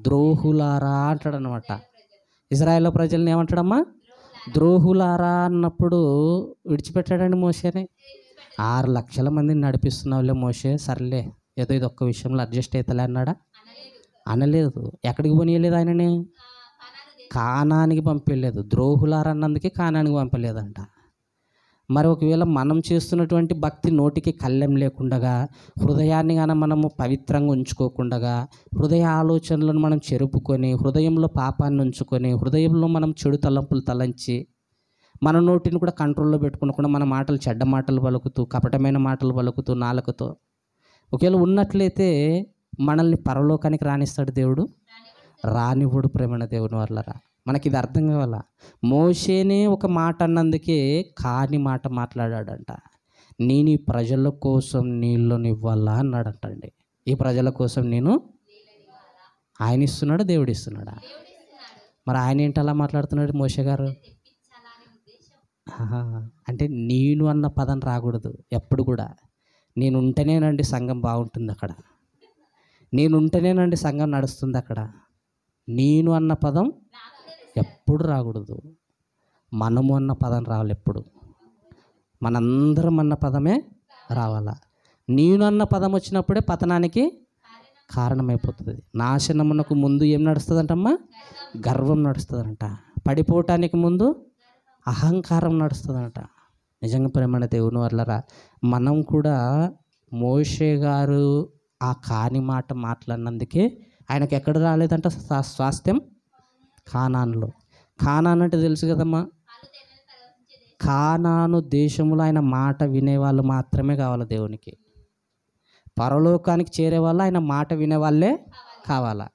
S1: ద్రోహులారా అంటాడు అనమాట. ఇజ్రాయేల్ ప్రజల్ని ఏమంటాడమ్మా? ద్రోహులారా అన్నప్పుడు విడిచిపెట్టాడండి మోషేని. 6 లక్షల మందిని నడిపిస్తున్నావులే మోషే, సర్లే ఏదో ఇది ఒక్క విషయంలో అడ్జస్ట్ అవుతలే అన్నాడా? అనలేదు. ఎక్కడికి పోనీయలేదు ఆయనని? కానానికి పంపించలేదు. ద్రోహులారా అన్నందుకే కానానికి పంపలేదంట. మరి ఒకవేళ మనం చేస్తున్నటువంటి భక్తి నోటికి కళ్ళెం లేకుండగా, హృదయాన్ని కానీ మనము పవిత్రంగా ఉంచుకోకుండా, హృదయ ఆలోచనలను మనం చెరుపుకొని, హృదయంలో పాపాన్ని ఉంచుకొని, హృదయంలో మనం చెడు తలంపులు తలంచి, మన నోటిని కూడా కంట్రోల్లో పెట్టుకోకుండా మన మాటలు చెడ్డ మాటలు పలుకుతూ, కపటమైన మాటలు పలుకుతూ, నాలుకతో ఒకవేళ ఉన్నట్లయితే మనల్ని పరలోకానికి రానిస్తాడు దేవుడు? రానివ్వడు, ప్రేమణ దేవుని వల్లరా. మనకి ఇది అర్థం కావాలా. మోషేనే ఒక మాట అన్నందుకే కాని మాట మాట్లాడాడంట. నేను ఈ ప్రజల కోసం నీళ్ళని ఇవ్వాలా అన్నాడంటండి. ఈ ప్రజల కోసం నేను, ఆయన ఇస్తున్నాడా దేవుడు ఇస్తున్నాడా? మరి ఆయన ఏంటి అలా మాట్లాడుతున్నాడు మోషే గారు? అంటే నేను అన్న పదం రాకూడదు ఎప్పుడు కూడా. నేను ఉంటేనేనండి సంఘం బాగుంటుంది అక్కడ, నేను ఉంటేనేనండి సంఘం నడుస్తుంది అక్కడ. నేను అన్న పదం ఎప్పుడు రాకూడదు. మనము అన్న పదం రావాలి ఎప్పుడు. మనందరం అన్న పదమే రావాలా. నేను అన్న పదం వచ్చినప్పుడే పతనానికి కారణమైపోతుంది. నాశనమునకు ముందు ఏం నడుస్తుందంటమ్మా? గర్వం నడుస్తుందంట. పడిపోవటానికి ముందు అహంకారం నడుస్తుందంట. నిజంగా ప్రేమ దేవుని వల్లరా, మనం కూడా మోషే గారు ఆ కాని మాట మాట్లాడినందుకే ఆయనకు ఎక్కడ రాలేదంట స్వాస్థ్యం? కానానులో. కానాన్ అంటే తెలుసు కదమ్మా, కానాను దేశంలో ఆయన మాట వినేవాళ్ళు మాత్రమే కావాలి దేవునికి. పరలోకానికి చేరేవాళ్ళు ఆయన మాట వినేవాళ్ళే కావాలా.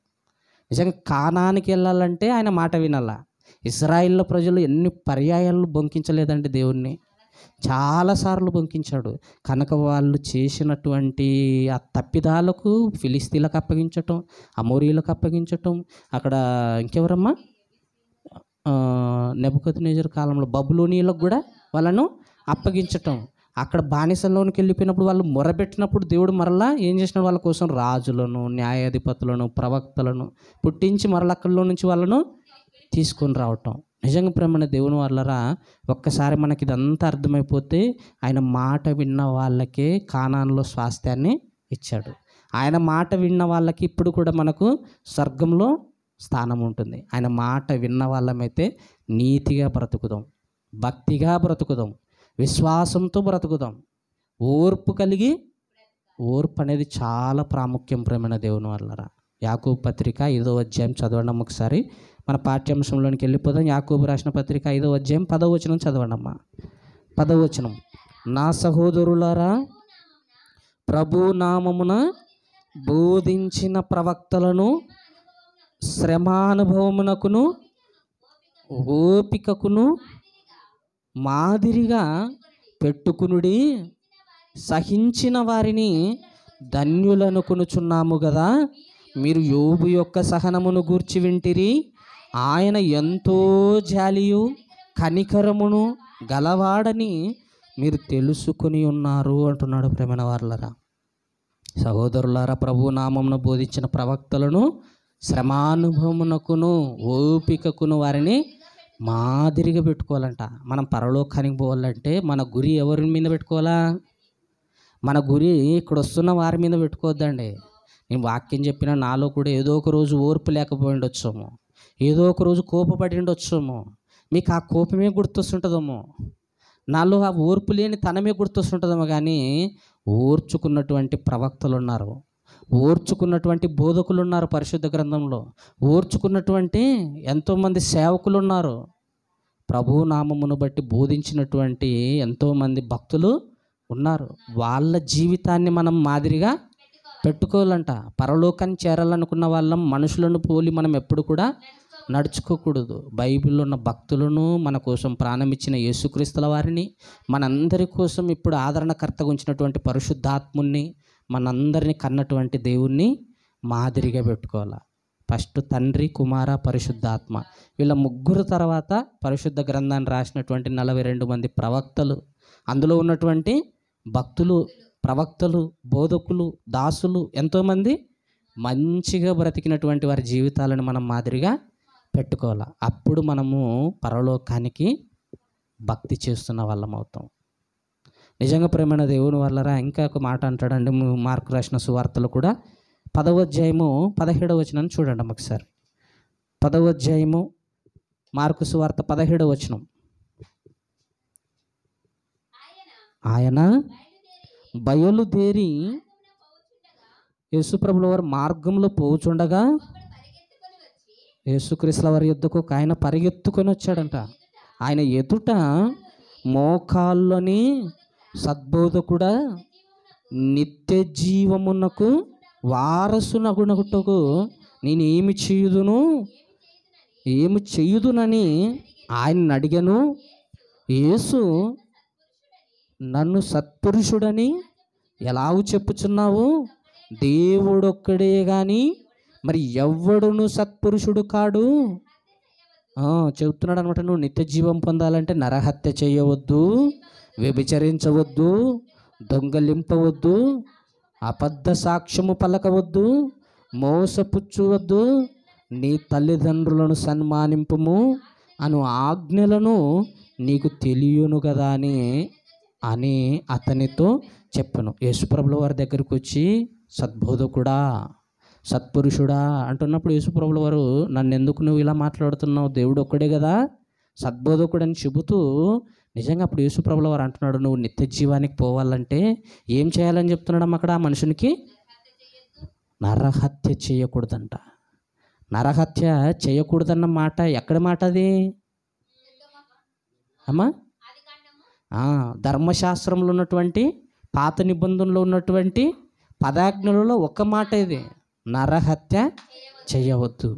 S1: నిజంగా కానానికి వెళ్ళాలంటే ఆయన మాట వినాలా. ఇశ్రాయేలు ప్రజలు ఎన్ని పర్యాయాలు బొంకించలేదండి దేవుణ్ణి, చాలాసార్లు బొంకించాడు. కనుక వాళ్ళు చేసినటువంటి ఆ తప్పిదాలకు ఫిలిస్తీన్లకు అప్పగించటం, అమోరీలకు అప్పగించటం, అక్కడ ఇంకెవరమ్మా నెబుకద్నెజరు కాలంలో బబులోనీయులకు కూడా వాళ్ళను అప్పగించటం. అక్కడ బానిసల్లోనికి వెళ్ళిపోయినప్పుడు వాళ్ళు మొరబెట్టినప్పుడు దేవుడు మరలా ఏం చేసిన వాళ్ళ కోసం రాజులను, న్యాయాధిపతులను, ప్రవక్తలను పుట్టించి మరలా అక్కడిలో నుంచి వాళ్ళను తీసుకొని రావటం. నిజంగా ప్రేమ దేవుని వల్లరా, ఒక్కసారి మనకి ఇదంతా అర్థమైపోతే ఆయన మాట విన్న వాళ్ళకే కానాన్లో స్వాస్థ్యాన్ని ఇచ్చాడు. ఆయన మాట విన్న వాళ్ళకి ఇప్పుడు కూడా మనకు స్వర్గంలో స్థానం ఉంటుంది. ఆయన మాట విన్న వాళ్ళమైతే నీతిగా బ్రతుకుదాం, భక్తిగా బ్రతుకుదాం, విశ్వాసంతో బ్రతుకుదాం, ఓర్పు కలిగి. ఓర్పు అనేది చాలా ప్రాముఖ్యం ప్రేమ దేవుని వల్లరా. యాకోబు పత్రిక 5వ అధ్యాయం చదవడం ఒకసారి. మన పాఠ్యాంశంలోనికి వెళ్ళిపోదాం. యాకోబు రాసిన పత్రిక 5వ అధ్యాయం 10వ వచనం చదవండమ్మా. 10వ వచనం, నా సహోదరులారా, ప్రభు నామమున బోధించిన ప్రవక్తలను శ్రమానుభవమునకును ఓపికకును మాదిరిగా పెట్టుకునుడి. సహించిన వారిని ధన్యులనుకొనుచున్నాము కదా. మీరు యోబు యొక్క సహనమును గూర్చి వింటిరి. ఆయన ఎంతో జాలియు కనికరమును గలవాడని మీరు తెలుసుకొని ఉన్నారు అంటున్నాడు ప్రేమన వారలరా. సహోదరులారా, ప్రభు నామమున బోధించిన ప్రవక్తలను శ్రమానుభవమునకును ఓపికకును వారిని మాదిరిగా పెట్టుకోవాలంట. మనం పరలోకానికి పోవాలంటే మన గురి ఎవరి మీద పెట్టుకోవాలా? మన గురి ఇక్కడ వస్తున్న వారి మీద పెట్టుకోవద్దండి. నేను వాక్యం చెప్పిన నాలో కూడా ఏదో ఒక రోజు ఓర్పు లేకపోయి ఉండొచ్చేమో, ఏదో ఒక రోజు కోపపడి ఉండొచ్చేమో. మీకు ఆ కోపమే గుర్తొస్తుంటుందేమో, నాలో ఆ ఓర్పు లేని తనమే గుర్తొస్తుంటుందేమో. కానీ ఓర్చుకున్నటువంటి ప్రవక్తలు ఉన్నారు, ఓర్చుకున్నటువంటి బోధకులు ఉన్నారు పరిశుద్ధ గ్రంథంలో, ఓర్చుకున్నటువంటి ఎంతోమంది సేవకులు ఉన్నారు, ప్రభు నామమును బట్టి బోధించినటువంటి ఎంతోమంది భక్తులు ఉన్నారు. వాళ్ళ జీవితాన్ని మనం మాదిరిగా పెట్టుకోవాలంట. పరలోకాన్ని చేరాలనుకున్న వాళ్ళం మనుషులను పోలి మనం ఎప్పుడు కూడా నడుచుకోకూడదు. బైబిల్లో ఉన్న భక్తులను, మన కోసం ప్రాణం ఇచ్చిన యేసుక్రీస్తుల వారిని, మనందరి కోసం ఇప్పుడు ఆదరణకర్తగా ఉంచినటువంటి పరిశుద్ధాత్ముని, మనందరిని కన్నటువంటి దేవుణ్ణి మాదిరిగా పెట్టుకోవాలి. ఫస్ట్ తండ్రి, కుమార, పరిశుద్ధాత్మ, వీళ్ళ ముగ్గురు తర్వాత పరిశుద్ధ గ్రంథాన్ని రాసినటువంటి 42 మంది ప్రవక్తలు, అందులో ఉన్నటువంటి భక్తులు, ప్రవక్తలు, బోధకులు, దాసులు ఎంతోమంది మంచిగా బ్రతికినటువంటి వారి జీవితాలను మనం మాదిరిగా పెట్టుకోవాలి. అప్పుడు మనము పరలోకానికి భక్తి చేస్తున్న వాళ్ళం అవుతాం. నిజంగా ప్రేమైన దేవుని వల్లరా. ఇంకా ఒక మాట అంటాడండి మార్కు రాసిన సువార్తలు కూడా 10వ అధ్యాయము 17వ వచనాన్ని చూడండి ఒకసారి. 10వ అధ్యాయము మార్కు సువార్త 17వ వచనం. ఆయన బయలుదేరి యేసుప్రభుల వారు మార్గంలో పోచుండగా యేసుక్రీస్తుల వారి యుద్ధకు ఆయన పరిగెత్తుకొని వచ్చాడంట. ఆయన ఎదుట మోకాళ్ళని సద్బోధకుడా, నిత్య జీవమునకు వారసునగునగుటకు నేను ఏమి చేయుదునని ఆయన అడిగాను. యేసు, నన్ను సత్పురుషుడని ఎలాగూ చెప్పుచున్నావు? దేవుడొక్కడే కానీ మరి ఎవ్వడును సత్పురుషుడు కాడు. చెబుతున్నాడు అనమాట. నువ్వు నిత్య జీవం పొందాలంటే నరహత్య చేయవద్దు, వ్యభిచరించవద్దు, దొంగలింపవద్దు, అబద్ధ సాక్ష్యము పలకవద్దు, మోసపుచ్చువద్దు, నీ తల్లిదండ్రులను సన్మానింపుము అను ఆజ్ఞలను నీకు తెలియను కదా అని అతనితో చెప్పాను. యేసుప్రభుల వారి దగ్గరికి వచ్చి సద్బోధకుడా, సత్పురుషుడా అంటున్నప్పుడు యేసుప్రభుల వారు, నన్ను ఎందుకు నువ్వు ఇలా మాట్లాడుతున్నావు? దేవుడు ఒక్కడే కదా సద్బోధకుడు అని చెబుతూ, నిజంగా అప్పుడు యేసుప్రభుల వారు అంటున్నాడు, నువ్వు నిత్య జీవానికి పోవాలంటే ఏం చేయాలని చెప్తున్నాడు అక్కడ ఆ మనుషునికి? నరహత్య చేయకూడదంట. నరహత్య చేయకూడదన్న మాట ఎక్కడి మాట అది అమ్మా? ధర్మశాస్త్రంలో ఉన్నటువంటి పాత నిబంధనలో ఉన్నటువంటి పదాజ్ఞలలో ఒక మాట ఇది, నరహత్య చేయవద్దు.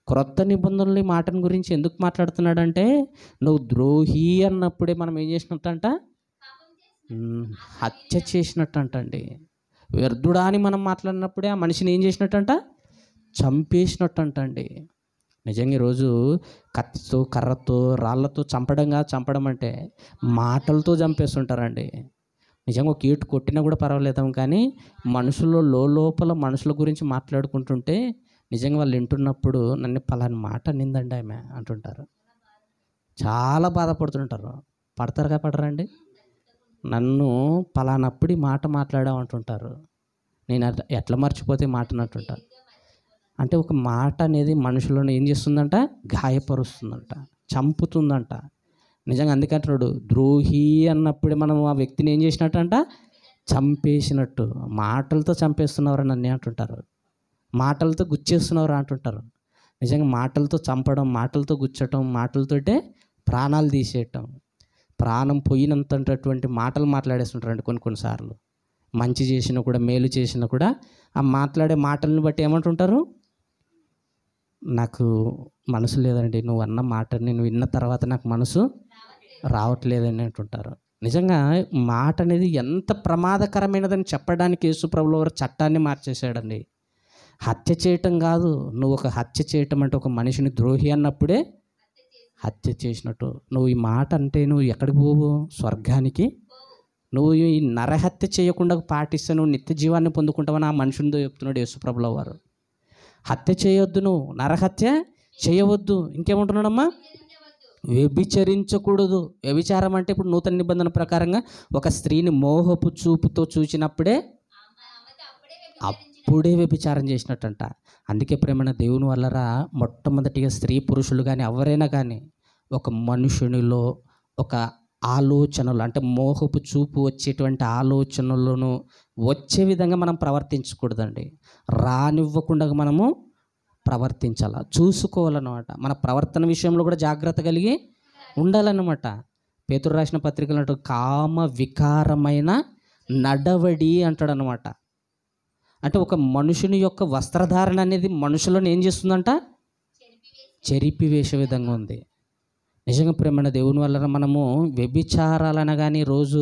S1: క్రొత్త నిబంధనలు ఈ మాటను గురించి ఎందుకు మాట్లాడుతున్నాడంటే, నువ్వు ద్రోహి అన్నప్పుడే మనం ఏం చేసినట్టంట? హత్య చేసినట్టంటండి. వ్యర్థుడా అని మనం మాట్లాడినప్పుడే ఆ మనిషిని ఏం చేసినట్టంట? చంపేసినట్టంటండి. నిజంగా ఈరోజు కత్తితో, కర్రతో, రాళ్ళతో చంపడం అంటే మాటలతో చంపేస్తుంటారండి. నిజంగా ఒక ఈటు కొట్టినా కూడా పర్వాలేదాం, కానీ మనుషుల్లో లోపల మనుషుల గురించి మాట్లాడుకుంటుంటే నిజంగా వాళ్ళు వింటున్నప్పుడు నన్ను పలాని మాట నిందండి ఆమె అంటుంటారు. చాలా బాధపడుతుంటారు. పడతారుగా పడరండి? నన్ను పలానప్పుడు ఈ మాట మాట్లాడామంటుంటారు. నేను ఎట్లా మర్చిపోతే మాటనంటుంటాను. అంటే ఒక మాట అనేది మనుషులను ఏం చేస్తుందంట? గాయపరుస్తుందంట, చంపుతుందంట. నిజంగా అందుకంటున్నాడు, ద్రోహి అన్నప్పుడే మనం ఆ వ్యక్తిని ఏం చేసినట్టంట? చంపేసినట్టు. మాటలతో చంపేస్తున్నవారు నన్ను అంటుంటారు, మాటలతో గుచ్చేస్తున్నవారు అంటుంటారు. నిజంగా మాటలతో చంపడం, మాటలతో గుచ్చటం, మాటలతోటే ప్రాణాలు తీసేయటం, ప్రాణం పోయినంతటువంటి మాటలు మాట్లాడేస్తుంటారండి కొన్నిసార్లు. మంచి చేసినా కూడా, మేలు చేసినా కూడా ఆ మాట్లాడే మాటలను బట్టి ఏమంటుంటారు? నాకు మనసు లేదండి, నువ్వు అన్న మాటని నేను విన్న తర్వాత నాకు మనసు రావట్లేదని అంటుంటారు. నిజంగా మాట అనేది ఎంత ప్రమాదకరమైనదని చెప్పడానికి యేసుప్రభుల వారు చట్టాన్ని మార్చేశాడండి. హత్య చేయటం కాదు, నువ్వు ఒక హత్య చేయటం అంటే ఒక మనిషిని ద్రోహి అన్నప్పుడే హత్య చేసినట్టు. నువ్వు ఈ మాట అంటే నువ్వు ఎక్కడికి పోవు? స్వర్గానికి నువ్వు ఈ నరహత్య చేయకుండా పాటిస్తే నువ్వు నిత్య జీవాన్ని పొందుకుంటావని ఆ మనుషునితో చెప్తున్నాడు యేసుప్రభుల వారు. హత్య చేయొద్దు, నువ్వు నరహత్య చేయవద్దు. ఇంకేమంటున్నాడమ్మా? వ్యభిచరించకూడదు. వ్యభిచారం అంటే ఇప్పుడు నూతన నిబంధన ప్రకారంగా ఒక స్త్రీని మోహపు చూపుతో చూసినప్పుడే అప్పుడే వ్యభిచారం చేసినట్టంట. అందుకే ప్రేమైన దేవుని వల్లరా మొట్టమొదటిగా స్త్రీ పురుషులు కానీ ఎవరైనా కానీ ఒక మనుషునిలో ఒక ఆలోచనలు అంటే మోహపు చూపు వచ్చేటువంటి ఆలోచనలను వచ్చే విధంగా మనం ప్రవర్తించకూడదండి. రానివ్వకుండా మనము ప్రవర్తించాల, చూసుకోవాలన్నమాట. మన ప్రవర్తన విషయంలో కూడా జాగ్రత్త కలిగి ఉండాలన్నమాట. పేతురు రాసిన పత్రికలు అంటూ కామ వికారమైన నడవడి అంటాడనమాట. అంటే ఒక మనుషుని యొక్క వస్త్రధారణ అనేది మనుషులను ఏం చేస్తుందంట? చెరిపివేసే విధంగా ఉంది. నిజంగా ప్రేమైన దేవుని వల్ల మనము వ్యభిచారాలన కానీ రోజు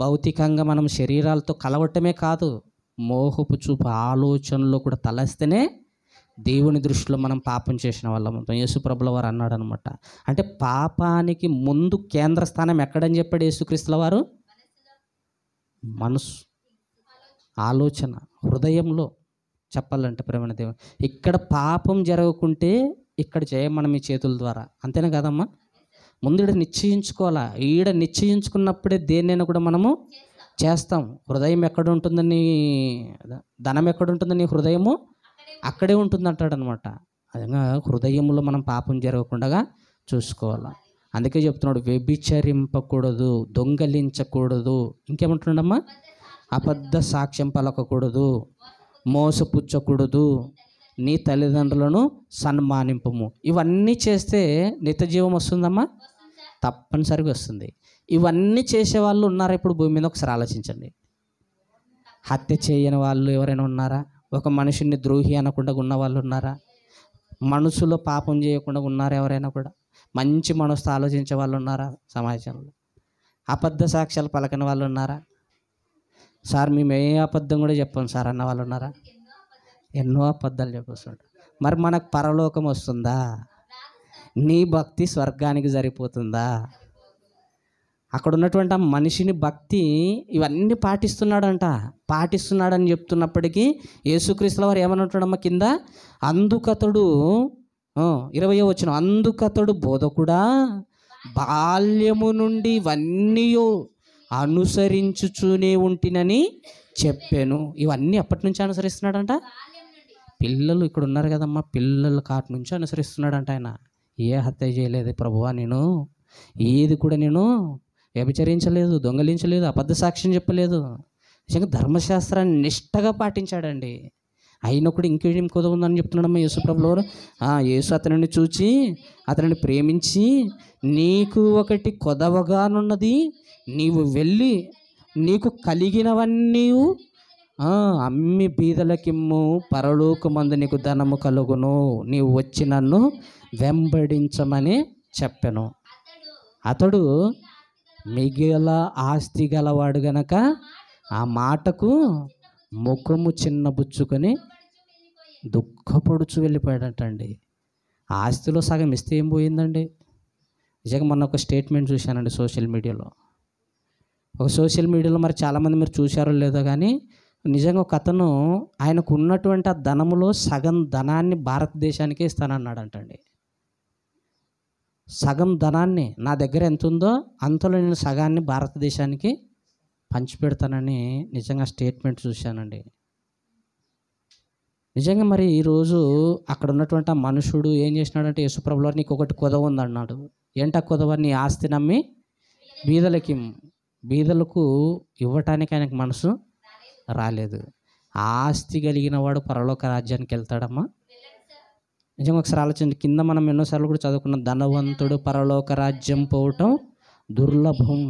S1: భౌతికంగా మనం శరీరాలతో కలవటమే కాదు, మోహపు చూపు ఆలోచనలో కూడా తలస్తేనే దేవుని దృష్టిలో మనం పాపం చేసిన వాళ్ళం. యేసుప్రభుల వారు అన్నాడు అనమాట. అంటే పాపానికి ముందు కేంద్ర స్థానం ఎక్కడని చెప్పాడు యేసుక్రీస్తుల వారు? మనసు, ఆలోచన, హృదయంలో చెప్పాలంటే ప్రేమైన దేవుడు. ఇక్కడ పాపం జరగకుంటే ఇక్కడ చేయమనం ఈ చేతుల ద్వారా, అంతేనా కదమ్మా? ముందు ఈడ నిశ్చయించుకోవాలా. ఈడ నిశ్చయించుకున్నప్పుడే దేన్నైనా కూడా మనము చేస్తాం. హృదయం ఎక్కడ ఉంటుందని, ధనం ఎక్కడ ఉంటుందని హృదయము అక్కడే ఉంటుంది అంటాడు అనమాట. అదేగా హృదయంలో మనం పాపం జరగకుండా చూసుకోవాలి. అందుకే చెప్తున్నాడు వ్యభిచరింపకూడదు, దొంగలించకూడదు, ఇంకేమంటున్నాడమ్మా? అబద్ధ సాక్ష్యం పలకకూడదు, మోసపుచ్చకూడదు, నీ తల్లిదండ్రులను సన్మానింపము. ఇవన్నీ చేస్తే నిత్య జీవం వస్తుందమ్మా? తప్పనిసరిగా వస్తుంది. ఇవన్నీ చేసే వాళ్ళు ఉన్నారా ఇప్పుడు భూమి మీద? ఒకసారి ఆలోచించండి. హత్య చేయని వాళ్ళు ఎవరైనా ఉన్నారా? ఒక మనిషిని ద్రోహి అనకుండా ఉన్న వాళ్ళు ఉన్నారా? మనసులో పాపం చేయకుండా ఉన్నారా ఎవరైనా కూడా? మంచి మనసుతో ఆలోచించే వాళ్ళు ఉన్నారా సమాజంలో? అబద్ధ సాక్ష్యాలు పలకని వాళ్ళు ఉన్నారా? సార్ మేము ఏ అబద్ధం కూడా చెప్పాం సార్ అన్న వాళ్ళు ఉన్నారా? ఎన్నో అబద్ధాలు చెప్పొస్తుంటారు. మరి మనకు పరలోకం వస్తుందా? నీ భక్తి స్వర్గానికి సరిపోతుందా? అక్కడ ఉన్నటువంటి ఆ మనిషిని భక్తి ఇవన్నీ పాటిస్తున్నాడని చెప్తున్నప్పటికీ యేసుక్రీస్తుల వారు ఏమనుంటాడమ్మా కింద? అందుకతడు 20వ వచనం, అందుకతడు బోధకుడా బాల్యము నుండి ఇవన్నీ అనుసరించుచూనే ఉంటినని చెప్పాను. ఇవన్నీ ఎప్పటి నుంచి అనుసరిస్తున్నాడంట? పిల్లలు ఇక్కడ ఉన్నారు కదమ్మా, పిల్లల కాటి నుంచి అనుసరిస్తున్నాడంట ఆయన. ఏ హత్య చేయలేదు ప్రభువా, నేను ఏది కూడా నేను వ్యభిచరించలేదు, దొంగలించలేదు, అబద్ధ సాక్ష్యం చెప్పలేదు. నిజంగా ధర్మశాస్త్రాన్ని నిష్టగా పాటించాడండి. అయినా కూడా ఇంకేం కుదవుందని చెప్తున్నాడమ్మా యేసుప్రభుల వారు. యేసు అతనిని చూచి అతనిని ప్రేమించి, నీకు ఒకటి కొదవగానున్నది, నీవు వెళ్ళి నీకు కలిగినవన్నీ అమ్మి బీదలకిమ్ము, పరలోకమందు నీకు ధనము కలుగును, నీవు వచ్చి నన్ను వెంబడించమని చెప్పాను. అతడు మిగిల ఆస్తి గలవాడు గనక ఆ మాటకు ముఖము చిన్నబుచ్చుకొని దుఃఖపడుచు వెళ్ళిపోయాడటండి. ఆస్తిలో సగం ఇస్తే ఏం పోయిందండి? నిజంగా మొన్న ఒక స్టేట్మెంట్ చూశానండి సోషల్ మీడియాలో. మరి చాలామంది మీరు చూశారో లేదో కానీ నిజంగా ఒక అతను ఆయనకు ఉన్నటువంటి ఆ ధనములో సగం ధనాన్ని భారతదేశానికే ఇస్తానన్నాడంటండి. సగం ధనాన్ని, నా దగ్గర ఎంత ఉందో అంతలో నేను సగాన్ని భారతదేశానికి పంచిపెడతానని నిజంగా స్టేట్మెంట్ చూశానండి. నిజంగా మరి ఈరోజు అక్కడ ఉన్నటువంటి ఆ మనుషుడు ఏం చేసినాడంటే, యేసుప్రభుల వారు నీకు ఒకటి కొదవ ఉందన్నాడు. ఏంటా కొదవ? నీ ఆస్తి నమ్మి బీదలకు ఇవ్వటానికి ఆయనకు మనసు రాలేదు. ఆస్తి కలిగిన వాడు పరలోక రాజ్యానికి వెళ్తాడమ్మా? నిజంగా ఒకసారి ఆలోచించండి. కింద మనం ఎన్నోసార్లు కూడా చదువుకున్నాం, ధనవంతుడు పరలోక రాజ్యం పోవటం దుర్లభం.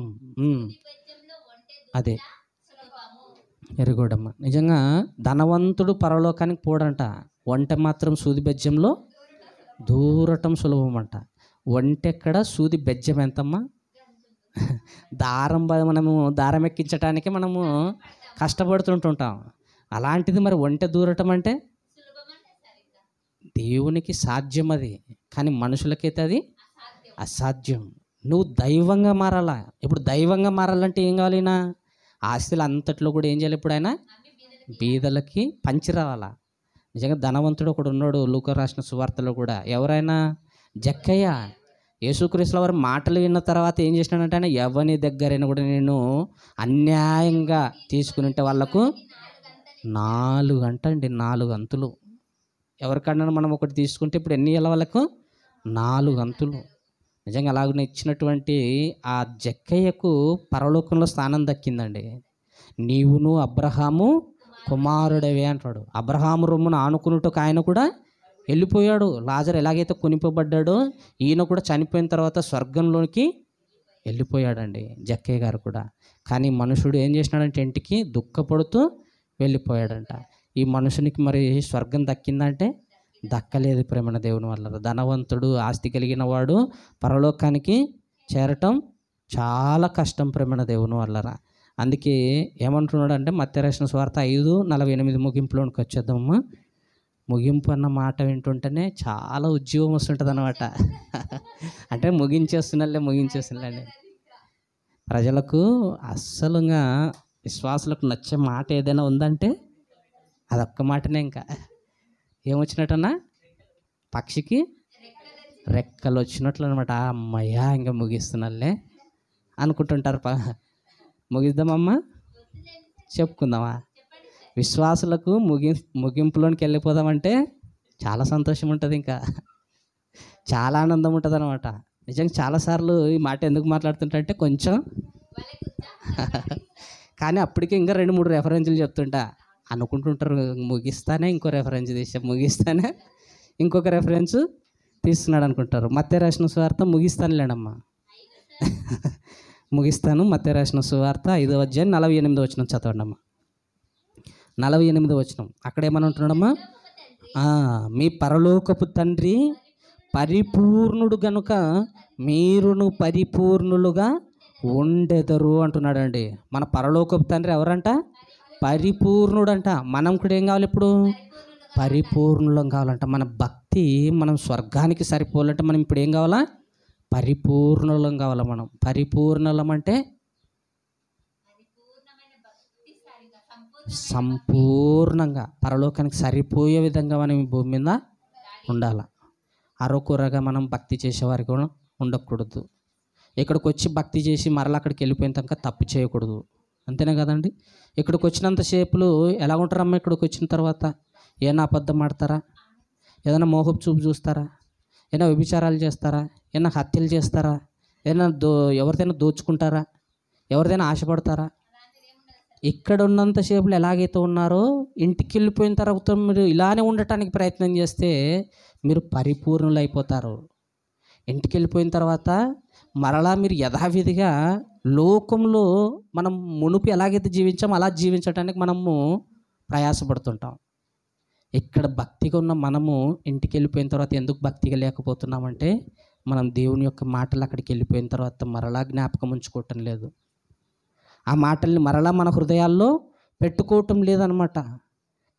S1: అదే ఎరుగోడమ్మ. నిజంగా ధనవంతుడు పరలోకానికి పోడంట, ఒంటె మాత్రం సూది బెజ్జంలో దూరటం సులభం అంట. ఒంటెక్కడ, సూది బెజ్జం ఎంతమ్మా? మనము దారం ఎక్కించటానికి మనము కష్టపడుతుంటుంటాం. అలాంటిది మరి ఒంటె దూరటం అంటే దేవునికి సాధ్యం అది, కానీ మనుషులకైతే అది అసాధ్యం. నువ్వు దైవంగా మారాలా. ఇప్పుడు దైవంగా మారాలంటే ఏం కావాలినా? ఆస్తులు అంతట్లో కూడా ఏం చేయాలి ఇప్పుడు ఆయన? బీదలకి పంచి రావాలా. నిజంగా ధనవంతుడు ఒకడు ఉన్నాడు లూకా రాసిన సువార్తలో కూడా. ఎవరైనా? జక్కయ్య. యేసుక్రీస్తుల వారి మాటలు విన్న తర్వాత ఏం చేసినాడంటే ఆయన, ఎవరి దగ్గరైనా కూడా నేను అన్యాయంగా తీసుకుని ఉంటే వాళ్ళకు 4 అంటండి, 4 అంతులు. ఎవరికన్నా మనం ఒకటి తీసుకుంటే ఇప్పుడు ఎన్ని ఇవ్వాలి వాళ్ళకు? 4 అంతులు. నిజంగా అలాగనే ఇచ్చినటువంటి ఆ జక్కయ్యకు పరలోకంలో స్థానం దక్కిందండి. నీవును అబ్రహాము కుమారుడవే అంటాడు. అబ్రహాము రొమ్మును ఆనుకున్నట్టుకు ఆయన కూడా వెళ్ళిపోయాడు. లాజరు ఎలాగైతే కొనిపోబడ్డాడో ఈయన కూడా చనిపోయిన తర్వాత స్వర్గంలోకి వెళ్ళిపోయాడండి జక్కయ్య గారు కూడా. కానీ మనుషుడు ఏం చేసినాడంటే ఇంటికి దుఃఖపడుతూ వెళ్ళిపోయాడంట. ఈ మనుషునికి మరి స్వర్గం దక్కిందంటే దక్కలేదు. ప్రేమణ దేవుని వల్ల ధనవంతుడు, ఆస్తి కలిగిన వాడు పరలోకానికి చేరటం చాలా కష్టం ప్రేమణ దేవుని వల్లరా. అందుకే ఏమంటున్నాడు అంటే మత్తయి రాసిన సువార్త 5:48 ముగింపులోనికి వచ్చేద్దామమ్మా. ముగింపు అన్న మాట వింటుంటేనే చాలా ఉద్యోగం వస్తుంటుంది అనమాట. అంటే ముగించేస్తున్నాండి. ప్రజలకు అస్సలుగా విశ్వాసులకు నచ్చే మాట ఏదైనా ఉందంటే అదొక్క మాటనే. ఇంకా ఏమొచ్చినట్టన్నా? పక్షికి రెక్కలు వచ్చినట్లు అనమాట. అమ్మయ్యా ఇంకా ముగిస్తున్నాలే అనుకుంటుంటారు. ముగిద్దామమ్మా, చెప్పుకుందామా? విశ్వాసులకు ముగింపులోనికి వెళ్ళిపోదామంటే చాలా సంతోషం ఉంటుంది, ఇంకా చాలా ఆనందం ఉంటుంది అనమాట. నిజంగా చాలాసార్లు ఈ మాట ఎందుకు మాట్లాడుతుంటే కొంచెం కానీ అప్పటికే ఇంకా 2-3 రెఫరెన్స్లు చెప్తుంటా. అనుకుంటుంటారు ముగిస్తానే ఇంకో రెఫరెన్స్ ముగిస్తానే ఇంకొక రెఫరెన్స్ తీస్తున్నాడు అనుకుంటారు. మత్తయి రాసిన సువార్త ముగిస్తానులేనమ్మా, ముగిస్తాను. మత్తయి రాసిన సువార్త 5:48 చదవండి అమ్మా. 48 అక్కడ ఏమని ఉంటున్నాడమ్మా? మీ పరలోకపు తండ్రి పరిపూర్ణుడు గనుక మీరును పరిపూర్ణులుగా ఉండెదరు అంటున్నాడండి. మన పరలోకపు తండ్రి ఎవరంట? పరిపూర్ణుడంట. మనం కూడా ఏం కావాలి ఇప్పుడు? పరిపూర్ణులం కావాలంట. మన భక్తి మనం స్వర్గానికి సరిపోవాలంటే మనం ఇప్పుడు ఏం కావాలా? పరిపూర్ణులం కావాలా. మనం పరిపూర్ణులం అంటే సంపూర్ణంగా పరలోకానికి సరిపోయే విధంగా మనం ఈ భూమి మీద ఉండాలి. అరకొరగా మనం భక్తి చేసేవారికి కూడా ఉండకూడదు. ఇక్కడికి వచ్చి భక్తి చేసి మరలా అక్కడికి వెళ్ళిపోయిన తనక తప్పు చేయకూడదు. అంతేనే కదండి? ఇక్కడికి వచ్చినంతసేపులు ఎలా ఉంటారమ్మా? ఇక్కడికి వచ్చిన తర్వాత ఏమైనా అబద్ధం ఆడతారా? ఏదైనా మోహపు చూపు చూస్తారా? ఏమైనా వ్యభిచారాలు చేస్తారా? ఏమైనా హత్యలు చేస్తారా? ఏదైనా ఎవరిదైనా దోచుకుంటారా? ఎవరిదైనా ఆశపడతారా? ఇక్కడ ఉన్నంతసేపులు ఎలాగైతే ఉన్నారో ఇంటికి వెళ్ళిపోయిన తర్వాత మీరు ఇలానే ఉండటానికి ప్రయత్నం చేస్తే మీరు పరిపూర్ణులు అయిపోతారు. ఇంటికి వెళ్ళిపోయిన తర్వాత మరలా మీరు యథావిధిగా లోకంలో మనం మునుపు ఎలాగైతే జీవించామో అలా జీవించడానికి మనము ప్రయాసపడుతుంటాం. ఇక్కడ భక్తిగా ఉన్న మనము ఇంటికి వెళ్ళిపోయిన తర్వాత ఎందుకు భక్తిగా లేకపోతున్నామంటే మనం దేవుని యొక్క మాటలు అక్కడికి వెళ్ళిపోయిన తర్వాత మరలా జ్ఞాపకం ఉంచుకోవటం లేదు. ఆ మాటల్ని మరలా మన హృదయాల్లో పెట్టుకోవటం లేదనమాట.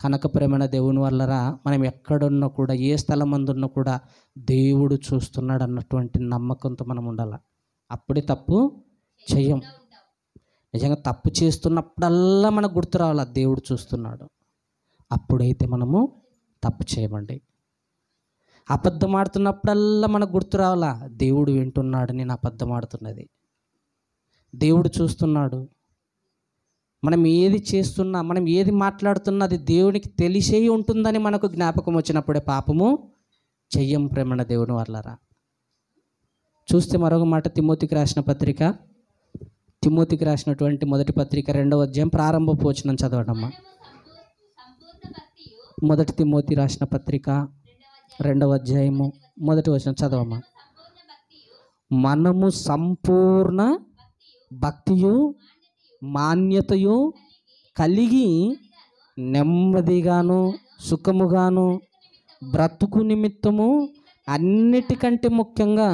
S1: కనుక ప్రేమైన దేవుని వల్లరా మనం ఎక్కడున్నా కూడా ఏ స్థలం అందున్నా కూడా దేవుడు చూస్తున్నాడు అన్నటువంటి నమ్మకంతో మనం ఉండాలి. అప్పుడే తప్పు చెయ్యం. నిజంగా తప్పు చేస్తున్నప్పుడల్లా మనకు గుర్తు రావాలా దేవుడు చూస్తున్నాడు. అప్పుడైతే మనము తప్పు చేయమండి. అబద్ధం ఆడుతున్నప్పుడల్లా మనకు గుర్తు రావాలా దేవుడు వింటున్నాడు, నేను అబద్ధం ఆడుతున్నది, దేవుడు చూస్తున్నాడు. మనం ఏది చేస్తున్నా, మనం ఏది మాట్లాడుతున్నా అది దేవునికి తెలిసే ఉంటుందని మనకు జ్ఞాపకం వచ్చినప్పుడే పాపము చెయ్యం. ప్రేమణ దేవుని వల్లరా చూస్తే మరొక మాట తిమోతికి రాసిన పత్రిక, తిమోతికి రాసినటువంటి మొదటి పత్రిక 2వ అధ్యాయం ప్రారంభపు వచనం చదవడమ్మా. మొదటి తిమోతి రాసిన పత్రిక 2వ అధ్యాయము మొదటి వచనం చదవమ్మా. మనము సంపూర్ణ భక్తియు మాన్యతయు కలిగి నెమ్మదిగాను సుఖముగాను బ్రతుకు నిమిత్తము అన్నిటికంటే ముఖ్యంగా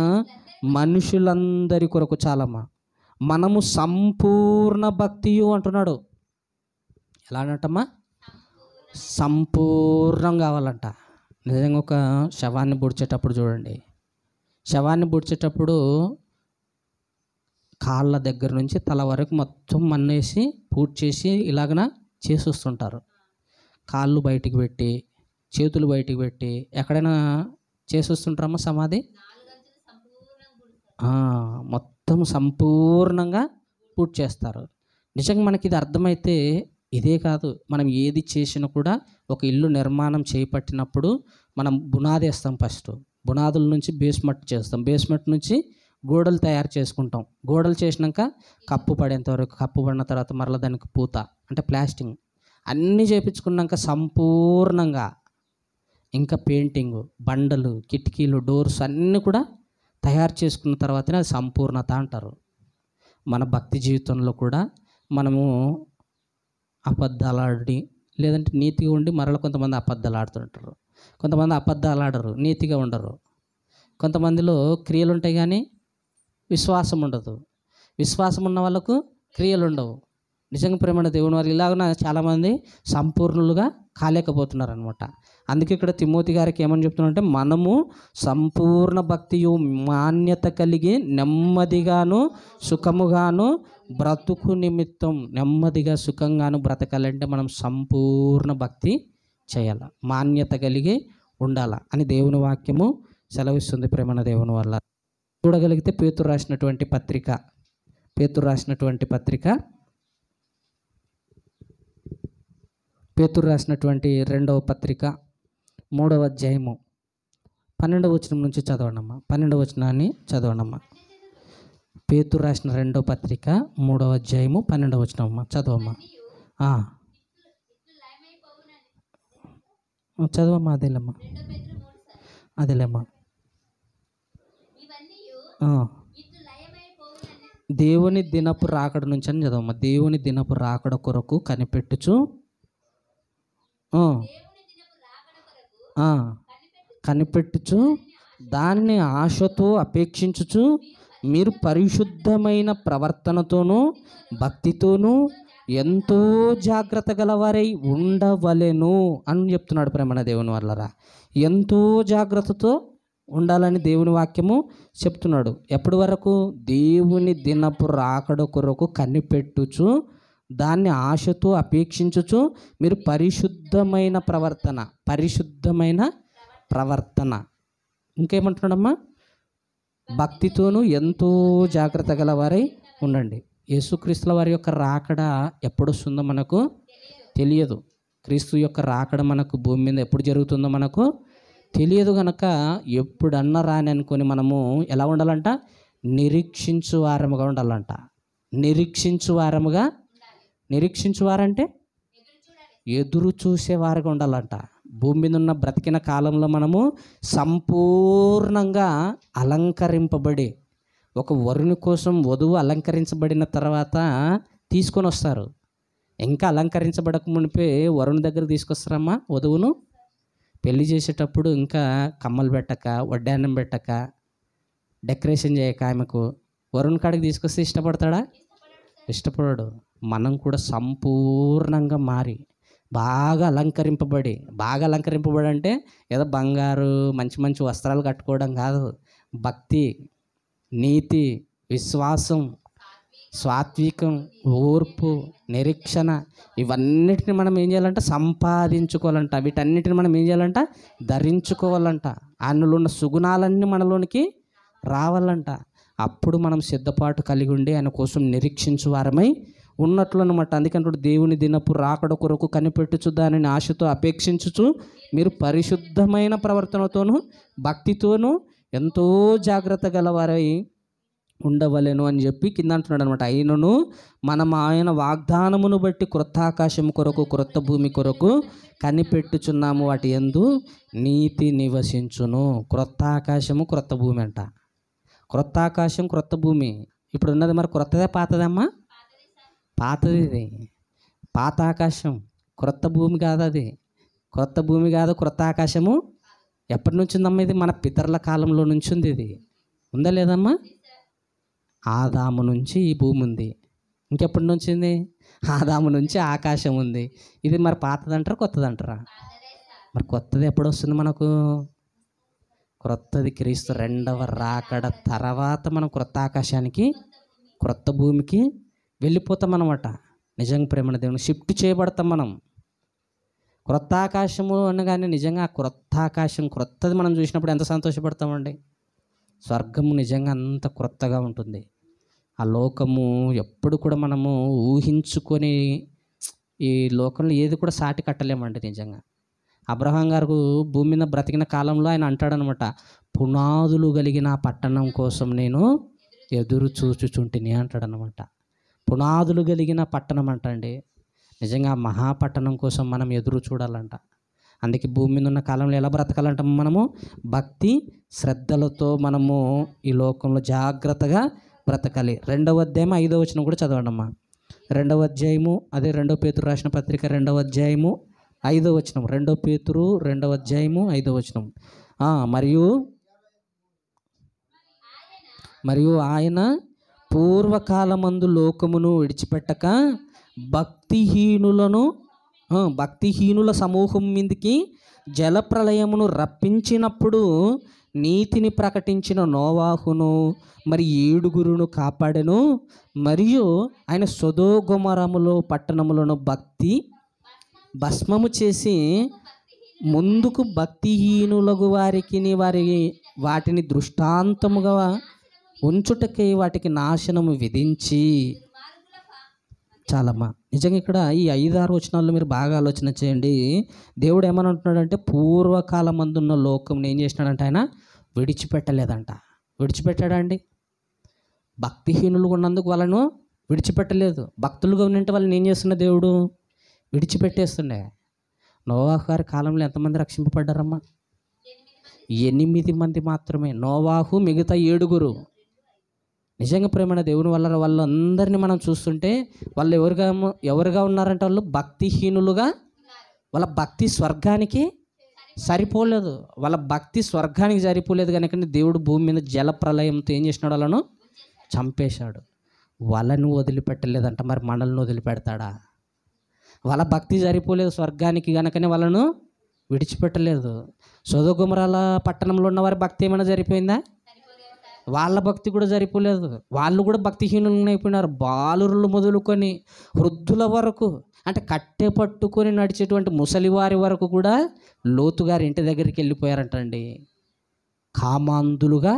S1: మనుషులందరి కొరకు చాలమ్మా మనము సంపూర్ణ భక్తియు అంటున్నాడు. ఎలా అన్నట్టమ్మా? సంపూర్ణం కావాలంట. నిజంగా ఒక శవాన్ని బుడ్చేటప్పుడు చూడండి, శవాన్ని బుడ్చేటప్పుడు కాళ్ళ దగ్గర నుంచి తల వరకు మొత్తం మన్నేసి పూర్తి చేసి ఇలాగన చేసి వస్తుంటారు. కాళ్ళు బయటికి పెట్టి, చేతులు బయటికి పెట్టి ఎక్కడైనా చేసి వస్తుంటారమ్మా సమాధి. మొత్తం సంపూర్ణంగా పూర్తి చేస్తారు. నిజంగా మనకి ఇది అర్థమైతే ఇదే కాదు, మనం ఏది చేసినా కూడా ఒక ఇల్లు నిర్మాణం చేపట్టినప్పుడు మనం బునాది వేస్తాం. ఫస్ట్ బునాదుల నుంచి బేస్మెంట్ చేస్తాం, బేస్మెంట్ నుంచి గోడలు తయారు చేసుకుంటాం. గోడలు చేసినాక కప్పు పడేంత వరకు, కప్పు పడిన తర్వాత మరలా దానికి పూత అంటే ప్లాస్టింగ్ అన్నీ చేయించుకున్నాక సంపూర్ణంగా ఇంకా పెయింటింగ్, బండలు, కిటికీలు, డోర్స్ అన్నీ కూడా తయారు చేసుకున్న తర్వాతనే అది సంపూర్ణత అంటారు. మన భక్తి జీవితంలో కూడా మనము అబద్ధాలు ఆడి లేదంటే నీతిగా ఉండి మరలా కొంతమంది అబద్ధాలు ఆడుతుంటారు. కొంతమంది అబద్ధాలు ఆడరు, నీతిగా ఉండరు. కొంతమందిలో క్రియలు ఉంటాయి కానీ విశ్వాసం ఉండదు. విశ్వాసం ఉన్న వాళ్ళకు క్రియలు ఉండవు. నిజంగా ప్రేమ దేవుని వారు ఇలాగ చాలామంది సంపూర్ణులుగా కాలేకపోతున్నారు అనమాట. అందుకే ఇక్కడ తిమోతి గారికి ఏమని చెప్తున్నారంటే, మనము సంపూర్ణ భక్తియు మాన్యత కలిగి నెమ్మదిగాను సుఖముగాను బ్రతుకు నిమిత్తం, నెమ్మదిగా సుఖంగాను బ్రతకాలంటే మనం సంపూర్ణ భక్తి చేయాలి, మాన్యత కలిగి ఉండాల అని దేవుని వాక్యము సెలవిస్తుంది. ప్రేమ దేవుని వల్ల చూడగలిగితే పేతురు రాసినటువంటి రెండవ పత్రిక 3వ అధ్యాయము 12వ వచనం నుంచి చదవండమ్మా. 12వ వచనాన్ని చదవండమ్మా. పేతురు రాసిన 2వ పత్రిక 3వ అధ్యాయము 12వ వచనమ్మా, చదవమ్మా. చదవమ్మా. అదేలేమ్మా. దేవుని దినపు రాకడ నుంచి అని చదవమ్మా. దేవుని దినపు రాకడ కొరకు కనిపెట్టుచు దానిని ఆశతో అపేక్షించుచు మీరు పరిశుద్ధమైన ప్రవర్తనతోనూ భక్తితోనూ ఎంతో జాగ్రత్త గలవారై ఉండవలెను అని చెప్తున్నాడు. ప్రేమ దేవుని వల్లరా ఎంతో జాగ్రత్తతో ఉండాలని దేవుని వాక్యము చెప్తున్నాడు. ఎప్పటి వరకు? దేవుని దినపు రాకడ కొరకు కనిపెట్టుచు దాన్ని ఆశతో అపేక్షించుచు మీరు పరిశుద్ధమైన ప్రవర్తన ఇంకేమంటున్నాడమ్మా? భక్తితోనూ ఎంతో జాగ్రత్త గలవారై ఉండండి. యేసుక్రీస్తుల వారి యొక్క రాకడ ఎప్పుడు వస్తుందో మనకు తెలియదు. క్రీస్తు యొక్క రాకడ మనకు భూమి మీద ఎప్పుడు జరుగుతుందో మనకు తెలియదు. కనుక ఎప్పుడన్నా రాని అనుకొని మనము ఎలా ఉండాలంట? నిరీక్షించు వారంటే ఎదురు చూసేవారుగా ఉండాలంట. భూమి మీద ఉన్న బ్రతికిన కాలంలో మనము సంపూర్ణంగా అలంకరింపబడి, ఒక వరుని కోసం వధువు అలంకరించబడిన తర్వాత తీసుకొని వస్తారు. ఇంకా అలంకరించబడక మునిపే వరుని దగ్గర తీసుకొస్తారమ్మా వధువును. పెళ్లి చేసేటప్పుడు ఇంకా కమ్మలు పెట్టక, వడ్డాన్నం పెట్టక, డెకరేషన్ చేయక ఆమెకు వరుని కాడికి తీసుకొస్తే ఇష్టపడతాడా? ఇష్టపడాడు. మనం కూడా సంపూర్ణంగా మారి బాగా అలంకరింపబడి అంటే ఏదో బంగారు మంచి మంచి వస్త్రాలు కట్టుకోవడం కాదు. భక్తి, నీతి, విశ్వాసం, సాత్వికం, ఓర్పు, నిరీక్షణ ఇవన్నిటిని మనం ఏం చేయాలంట? సంపాదించుకోవాలంట. వీటన్నిటిని మనం ఏం చేయాలంట? ధరించుకోవాలంట. అందులో ఉన్న సుగుణాలన్నీ మనలోనికి రావాలంట. అప్పుడు మనం సిద్ధపాటు కలిగి ఉండి ఆయన కోసం నిరీక్షించు వారమై ఉన్నట్లు అనమాట. అందుకంటే దేవుని దినపు రాకడ కొరకు కనిపెట్టుచు దానిని ఆశతో అపేక్షించుచు మీరు పరిశుద్ధమైన ప్రవర్తనతోనూ భక్తితోనూ ఎంతో జాగ్రత్త గలవారై ఉండవలెను అని చెప్పి కింద అంటున్నాడు అనమాట. అయినను మనం ఆయన వాగ్దానమును బట్టి క్రొత్త ఆకాశం కొరకు క్రొత్త భూమి కొరకు కనిపెట్టుచున్నాము, వాటి యందు నీతి నివసించును. క్రొత్త ఆకాశము క్రొత్త భూమి అంట. క్రొత్త ఆకాశం క్రొత్త భూమి ఇప్పుడు ఉన్నది. మరి క్రొత్తదే పాతదమ్మా? పాతది. ఇది పాత ఆకాశం, క్రొత్త భూమి కాదు. అది క్రొత్త భూమి కాదు, క్రొత్త ఆకాశము ఎప్పటి నుంచి ఉందమ్మా? ఇది మన పితరుల కాలంలో నుంచి ఉంది. ఇది ఉందా లేదమ్మా? ఆదాము నుంచి ఈ భూమి ఉంది. ఇంకెప్పటి నుంచి ఉంది? ఆదాము నుంచి ఆకాశం ఉంది. ఇది మరి పాతదంటారా కొత్తదంటారా? మరి కొత్తది ఎప్పుడు వస్తుంది మనకు? క్రొత్తది క్రీస్తు రెండవ రాకడ తర్వాత మనం క్రొత్త ఆకాశానికి క్రొత్త భూమికి వెళ్ళిపోతాం అన్నమాట. నిజంగా ప్రేమణ దేవుని షిఫ్ట్ చేయబడతాం మనం. క్రొత్త ఆకాశము అనగానే నిజంగా ఆ క్రొత్త ఆకాశం క్రొత్తది మనం చూసినప్పుడు ఎంత సంతోషపడతామండి. స్వర్గము నిజంగా అంత క్రొత్తగా ఉంటుంది. ఆ లోకము ఎప్పుడు కూడా మనము ఊహించుకొని ఈ లోకంలో ఏది కూడా సాటి కట్టలేమండి నిజంగా. అబ్రహాం గారు భూమి మీద బ్రతికిన కాలంలో ఆయన అంటాడనమాట, పునాదులు కలిగిన పట్టణం కోసం నేను ఎదురు చూచుచుంటిని అంటాడనమాట. పునాదులు కలిగిన పట్టణం అంటండి. నిజంగా ఆ మహాపట్టణం కోసం మనం ఎదురు చూడాలంట. అందుకే భూమి మీద ఉన్న కాలంలో ఎలా బ్రతకాలంట, మనము భక్తి శ్రద్ధలతో మనము ఈ లోకంలో జాగ్రత్తగా బ్రతకాలి. 2వ అధ్యాయం 5వ వచనం కూడా చదవండమ్మా. 2వ అధ్యాయము, అదే 2 పేతురు రాసిన పత్రిక 2వ అధ్యాయము 5వ వచనం. 2 పేతురు 2వ అధ్యాయము 5వ వచనం. మరియు ఆయన పూర్వకాలమందు లోకమును విడిచిపెట్టక భక్తిహీనుల సమూహం మీదికి జలప్రలయమును రప్పించినప్పుడు నీతిని ప్రకటించిన నోవాహును మరి 7 కాపాడెను. మరియు ఆయన సొదొమ పట్టణములను భస్మము చేసి ముందుకు భక్తిహీనులకు వాటిని దృష్టాంతముగా ఉంచుటకై వాటికి నాశనము విధించి. చాలమ్మా. నిజంగా ఇక్కడ ఈ 5-6 వచనాల్లో మీరు బాగా ఆలోచన చేయండి. దేవుడు ఏమని అంటున్నాడంటే, పూర్వకాలమందున్న లోకం ఏం చేసినాడంటే ఆయన విడిచిపెట్టలేదంట. విడిచిపెట్టాడా అండి? భక్తిహీనులుగా ఉన్నందుకు వాళ్ళను విడిచిపెట్టలేదు. భక్తులుగా ఉన్నంటే వాళ్ళని ఏం చేస్తున్న దేవుడు విడిచిపెట్టేస్తుండే. నోవాహు గారి కాలంలో ఎంతమంది రక్షింపబడ్డారమ్మా? 8 మంది మాత్రమే. నోవాహు, మిగతా 7. నిజంగా ప్రేమైన దేవుని వల్ల వాళ్ళందరినీ మనం చూస్తుంటే వాళ్ళు ఎవరుగా ఉన్నారంటే వాళ్ళు భక్తిహీనులుగా, వాళ్ళ భక్తి స్వర్గానికి సరిపోలేదు. వాళ్ళ భక్తి స్వర్గానికి సరిపోలేదు కనుక దేవుడు భూమి మీద జల ప్రళయంతో ఏం చేసినాడు, వాళ్ళను చంపేశాడు. వాళ్ళను వదిలిపెట్టలేదంట. మరి మనల్ని వదిలిపెడతాడా? వాళ్ళ భక్తి సరిపోలేదు స్వర్గానికి కనుకనే వాళ్ళను విడిచిపెట్టలేదు. సొదొమ పట్టణంలో ఉన్న వారి భక్తి ఏమైనా సరిపోయిందా? వాళ్ళ భక్తి కూడా సరిపోలేదు. వాళ్ళు కూడా భక్తిహీనులు అయిపోయినారు. బాలురులు మొదలుకొని వృద్ధుల వరకు, అంటే కట్టె పట్టుకొని నడిచేటువంటి ముసలివారి వరకు కూడా లోతు గారి ఇంటి దగ్గరికి వెళ్ళిపోయారంటండి. కామాంధులుగా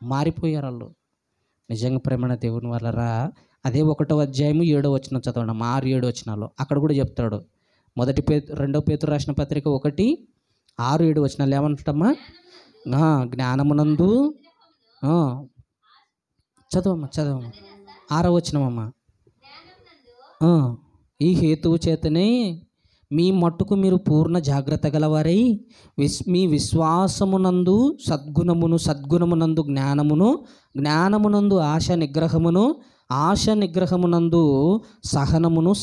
S1: మారిపోయారు వాళ్ళు. నిజంగా ప్రేమణ దేవుని వల్లరా. అదే 1వ అధ్యాయము 7వ వచనం చదవండి. 6-7 వచనాలు అక్కడ కూడా చెప్తాడు. 2 పేతురు రాసిన పత్రిక 1:6-7 వచనాలు ఏమంటాడమ్మా? జ్ఞానమునందు చదవమ్మా 6వ వచనమమ్మా. ఈ హేతువు చేతనే మీ మట్టుకు మీరు పూర్ణ జాగ్రత్త గలవారై మీ విశ్వాసమునందు సద్గుణమునందు జ్ఞానమునందు ఆశ నిగ్రహమునందు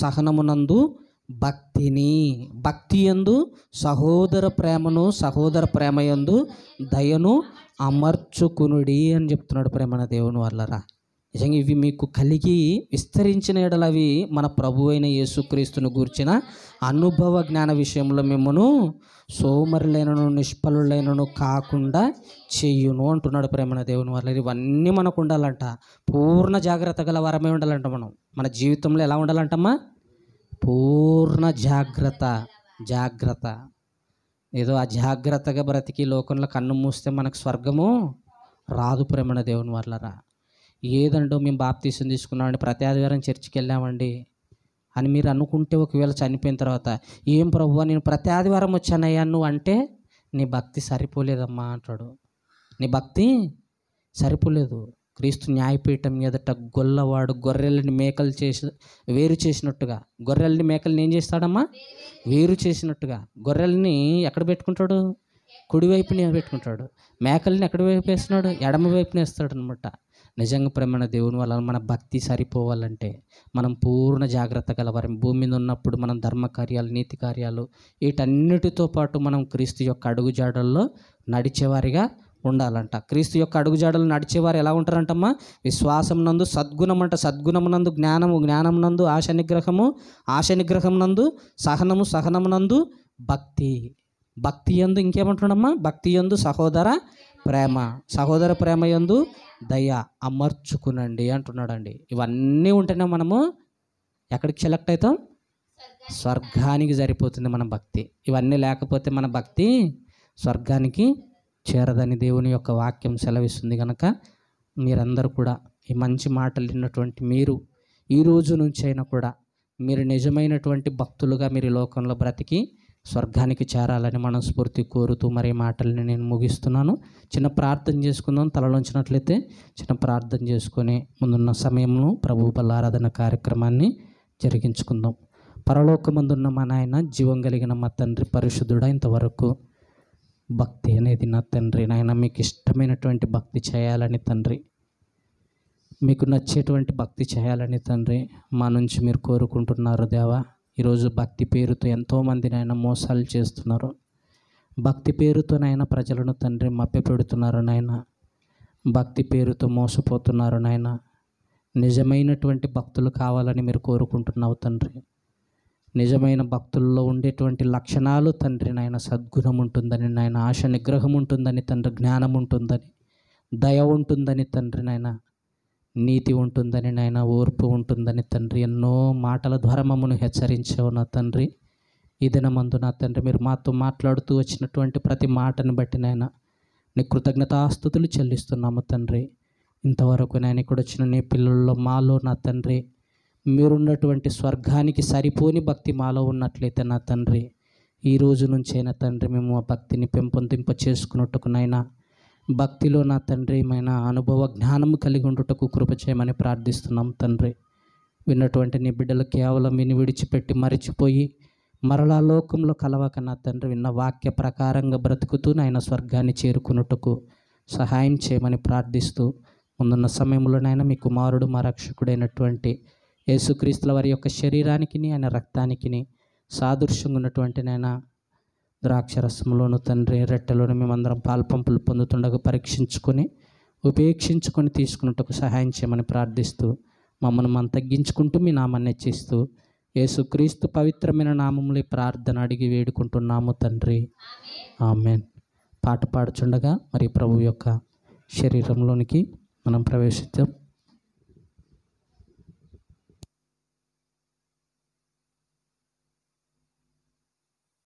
S1: సహనమునందు భక్తియందు సహోదర ప్రేమయందు దయను అమర్చుకునుడి అని చెప్తున్నాడు ప్రేమన దేవుని వల్లరా. నిజంగా ఇవి మీకు కలిగి విస్తరించిన ఎడల అవి మన ప్రభు అయిన యేసుక్రీస్తును గూర్చిన అనుభవ జ్ఞాన విషయంలో మిమ్మను సోమరులైనను నిష్ఫలులైనను కాకుండా చెయ్యును అంటున్నాడు ప్రేమన దేవుని వల్ల. ఇవన్నీ మనకు ఉండాలంట. పూర్ణ జాగ్రత్త గల వరమే ఉండాలంట. మన జీవితంలో ఎలా ఉండాలంటమ్మా? పూర్ణ జాగ్రత్త. ఏదో అజాగ్రత్తగా బ్రతికి లోకంలో కన్ను మూస్తే మనకు స్వర్గము రాదు ప్రేమణ దేవుని వల్లరా. ఏదంటో మేము బాప్తీసం తీసుకున్నామండి, ప్రతి ఆదివారం చర్చికి వెళ్ళామండి అని మీరు అనుకుంటే, ఒకవేళ చనిపోయిన తర్వాత ఏం ప్రభువా నేను ప్రతి ఆదివారం వచ్చానయ్యా నువ్వు అంటే, నీ భక్తి సరిపోలేదమ్మా అంటాడు. నీ భక్తి సరిపోలేదు. క్రీస్తు న్యాయపీఠం ఎదుట గొల్లవాడు గొర్రెలని మేకలు వేరు చేసినట్టుగా, గొర్రెల్ని మేకల్ని ఏం చేస్తాడమ్మా? వేరు చేసినట్టుగా. గొర్రెల్ని ఎక్కడ పెట్టుకుంటాడు? కుడివైపుని పెట్టుకుంటాడు. మేకల్ని ఎక్కడ వైపు వేస్తున్నాడు? ఎడమ వైపున వేస్తాడు అనమాట. నిజంగా ప్రేమ దేవుని వల్ల మన భక్తి సరిపోవాలంటే మనం పూర్ణ జాగ్రత్త గలవారం. భూమి మీద ఉన్నప్పుడు మనం ధర్మకార్యాలు, నీతి కార్యాలు వీటన్నిటితో పాటు మనం క్రీస్తు యొక్క అడుగుజాడల్లో నడిచేవారిగా ఉండాలంట. క్రీస్తు యొక్క అడుగుజాడలు నడిచేవారు ఎలా ఉంటారంటమ్మా? విశ్వాసం నందు సద్గుణం అంట, సద్గుణమునందు జ్ఞానమునందు ఆశ నిగ్రహమునందు సహనమునందు భక్తి యందు ఇంకేమంటున్నాడమ్మా? భక్తి యందు సహోదర ప్రేమ, సహోదర ప్రేమ యందు దయ, అమర్చుకునండి అంటున్నాడండి. ఇవన్నీ ఉంటేనే మనము ఎక్కడికి సెలెక్ట్ అవుతాం? స్వర్గానికి సరిపోతుంది మన భక్తి. ఇవన్నీ లేకపోతే మన భక్తి స్వర్గానికి చేరదని దేవుని యొక్క వాక్యం సెలవిస్తుంది. కనుక మీరందరూ కూడా ఈ మంచి మాటలు విన్నటువంటి మీరు ఈ రోజు నుంచి అయినా కూడా మీరు నిజమైనటువంటి భక్తులుగా మీరు ఈ లోకంలో బ్రతికి స్వర్గానికి చేరాలని మనస్ఫూర్తి కోరుతూ మరి మాటల్ని నేను ముగిస్తున్నాను. చిన్న ప్రార్థన చేసుకుందాం. తలలోంచినట్లయితే చిన్న ప్రార్థన చేసుకొని ముందున్న సమయంలో ప్రభు బలారాధన కార్యక్రమాన్ని జరిగించుకుందాం. పరలోకమందున్న మా నాయన, జీవం కలిగిన మా తండ్రి, పరిశుద్ధుడా, ఇంతవరకు భక్తి అనేది నా తండ్రి నాయన మీకు ఇష్టమైనటువంటి భక్తి చేయాలని తండ్రి, మీకు నచ్చేటువంటి భక్తి చేయాలని తండ్రి మా నుంచి మీరు కోరుకుంటున్నారు దేవా. ఈరోజు భక్తి పేరుతో ఎంతోమంది నాయన మోసాలు చేస్తున్నారు. భక్తి పేరుతో నాయన ప్రజలను తండ్రి మభ్యపెడుతున్నారు నాయన. భక్తి పేరుతో మోసపోతున్నారు నాయన. నిజమైనటువంటి భక్తులు కావాలని మీరు కోరుకుంటున్నావు తండ్రి. నిజమైన భక్తుల్లో ఉండేటువంటి లక్షణాలు తండ్రి నాయన సద్గుణం ఉంటుందని నాయన, ఆశ నిగ్రహం ఉంటుందని తండ్రి, జ్ఞానం ఉంటుందని, దయ ఉంటుందని తండ్రి నాయన, నీతి ఉంటుందని నాయన, ఓర్పు ఉంటుందని తండ్రి ఎన్నో మాటల ద్వారా మమ్మల్ని హెచ్చరించావు నా తండ్రి. ఈ దినమందు నా తండ్రి మీరు మాతో మాట్లాడుతూ వచ్చినటువంటి ప్రతి మాటను బట్టి నాయన నీ కృతజ్ఞతాస్తుతులు చెల్లిస్తున్నాము తండ్రి. ఇంతవరకు నేను ఇక్కడ వచ్చిన నీ పిల్లల్లో మాలో నా తండ్రి మీరున్నటువంటి స్వర్గానికి సరిపోని భక్తి మాలో ఉన్నట్లయితే నా తండ్రి ఈ రోజు నుంచైనా తండ్రి మేము ఆ భక్తిని పెంపొందింప చేసుకున్నట్టుకు నైనా భక్తిలో నా తండ్రి మైన అనుభవ జ్ఞానము కలిగి ఉండుటకు కృప చేయమని ప్రార్థిస్తున్నాం తండ్రి. విన్నటువంటి నీ బిడ్డలు కేవలం విని విడిచిపెట్టి మరిచిపోయి మరలా లోకంలో కలవక నా తండ్రి విన్న వాక్య ప్రకారంగా బ్రతుకుతూ నాయన స్వర్గాన్ని చేరుకున్నట్టుకు సహాయం చేయమని ప్రార్థిస్తూ ముందున్న సమయంలో నాయన మీ కుమారుడు మా రక్షకుడైనటువంటి యేసుక్రీస్తుల వారి యొక్క శరీరానికి ఆయన రక్తానికి సాదృశ్యంగా ఉన్నటువంటి నాయన ద్రాక్షరసంలోను తండ్రి రెట్టెలోను మేమందరం పాల్పంపులు పొందుతుండగా పరీక్షించుకొని ఉపేక్షించుకొని తీసుకున్నట్టుకు సహాయం చేయమని ప్రార్థిస్తూ మమ్మల్ని మనం తగ్గించుకుంటూ మీ నామాన్ని హెచ్చిస్తూ యేసుక్రీస్తు పవిత్రమైన నామములో ప్రార్థన అడిగి వేడుకుంటున్నాము తండ్రి, ఆమేన్. పాట పాడుచుండగా మరి ప్రభు యొక్క శరీరంలోనికి మనం ప్రవేశిద్దాం.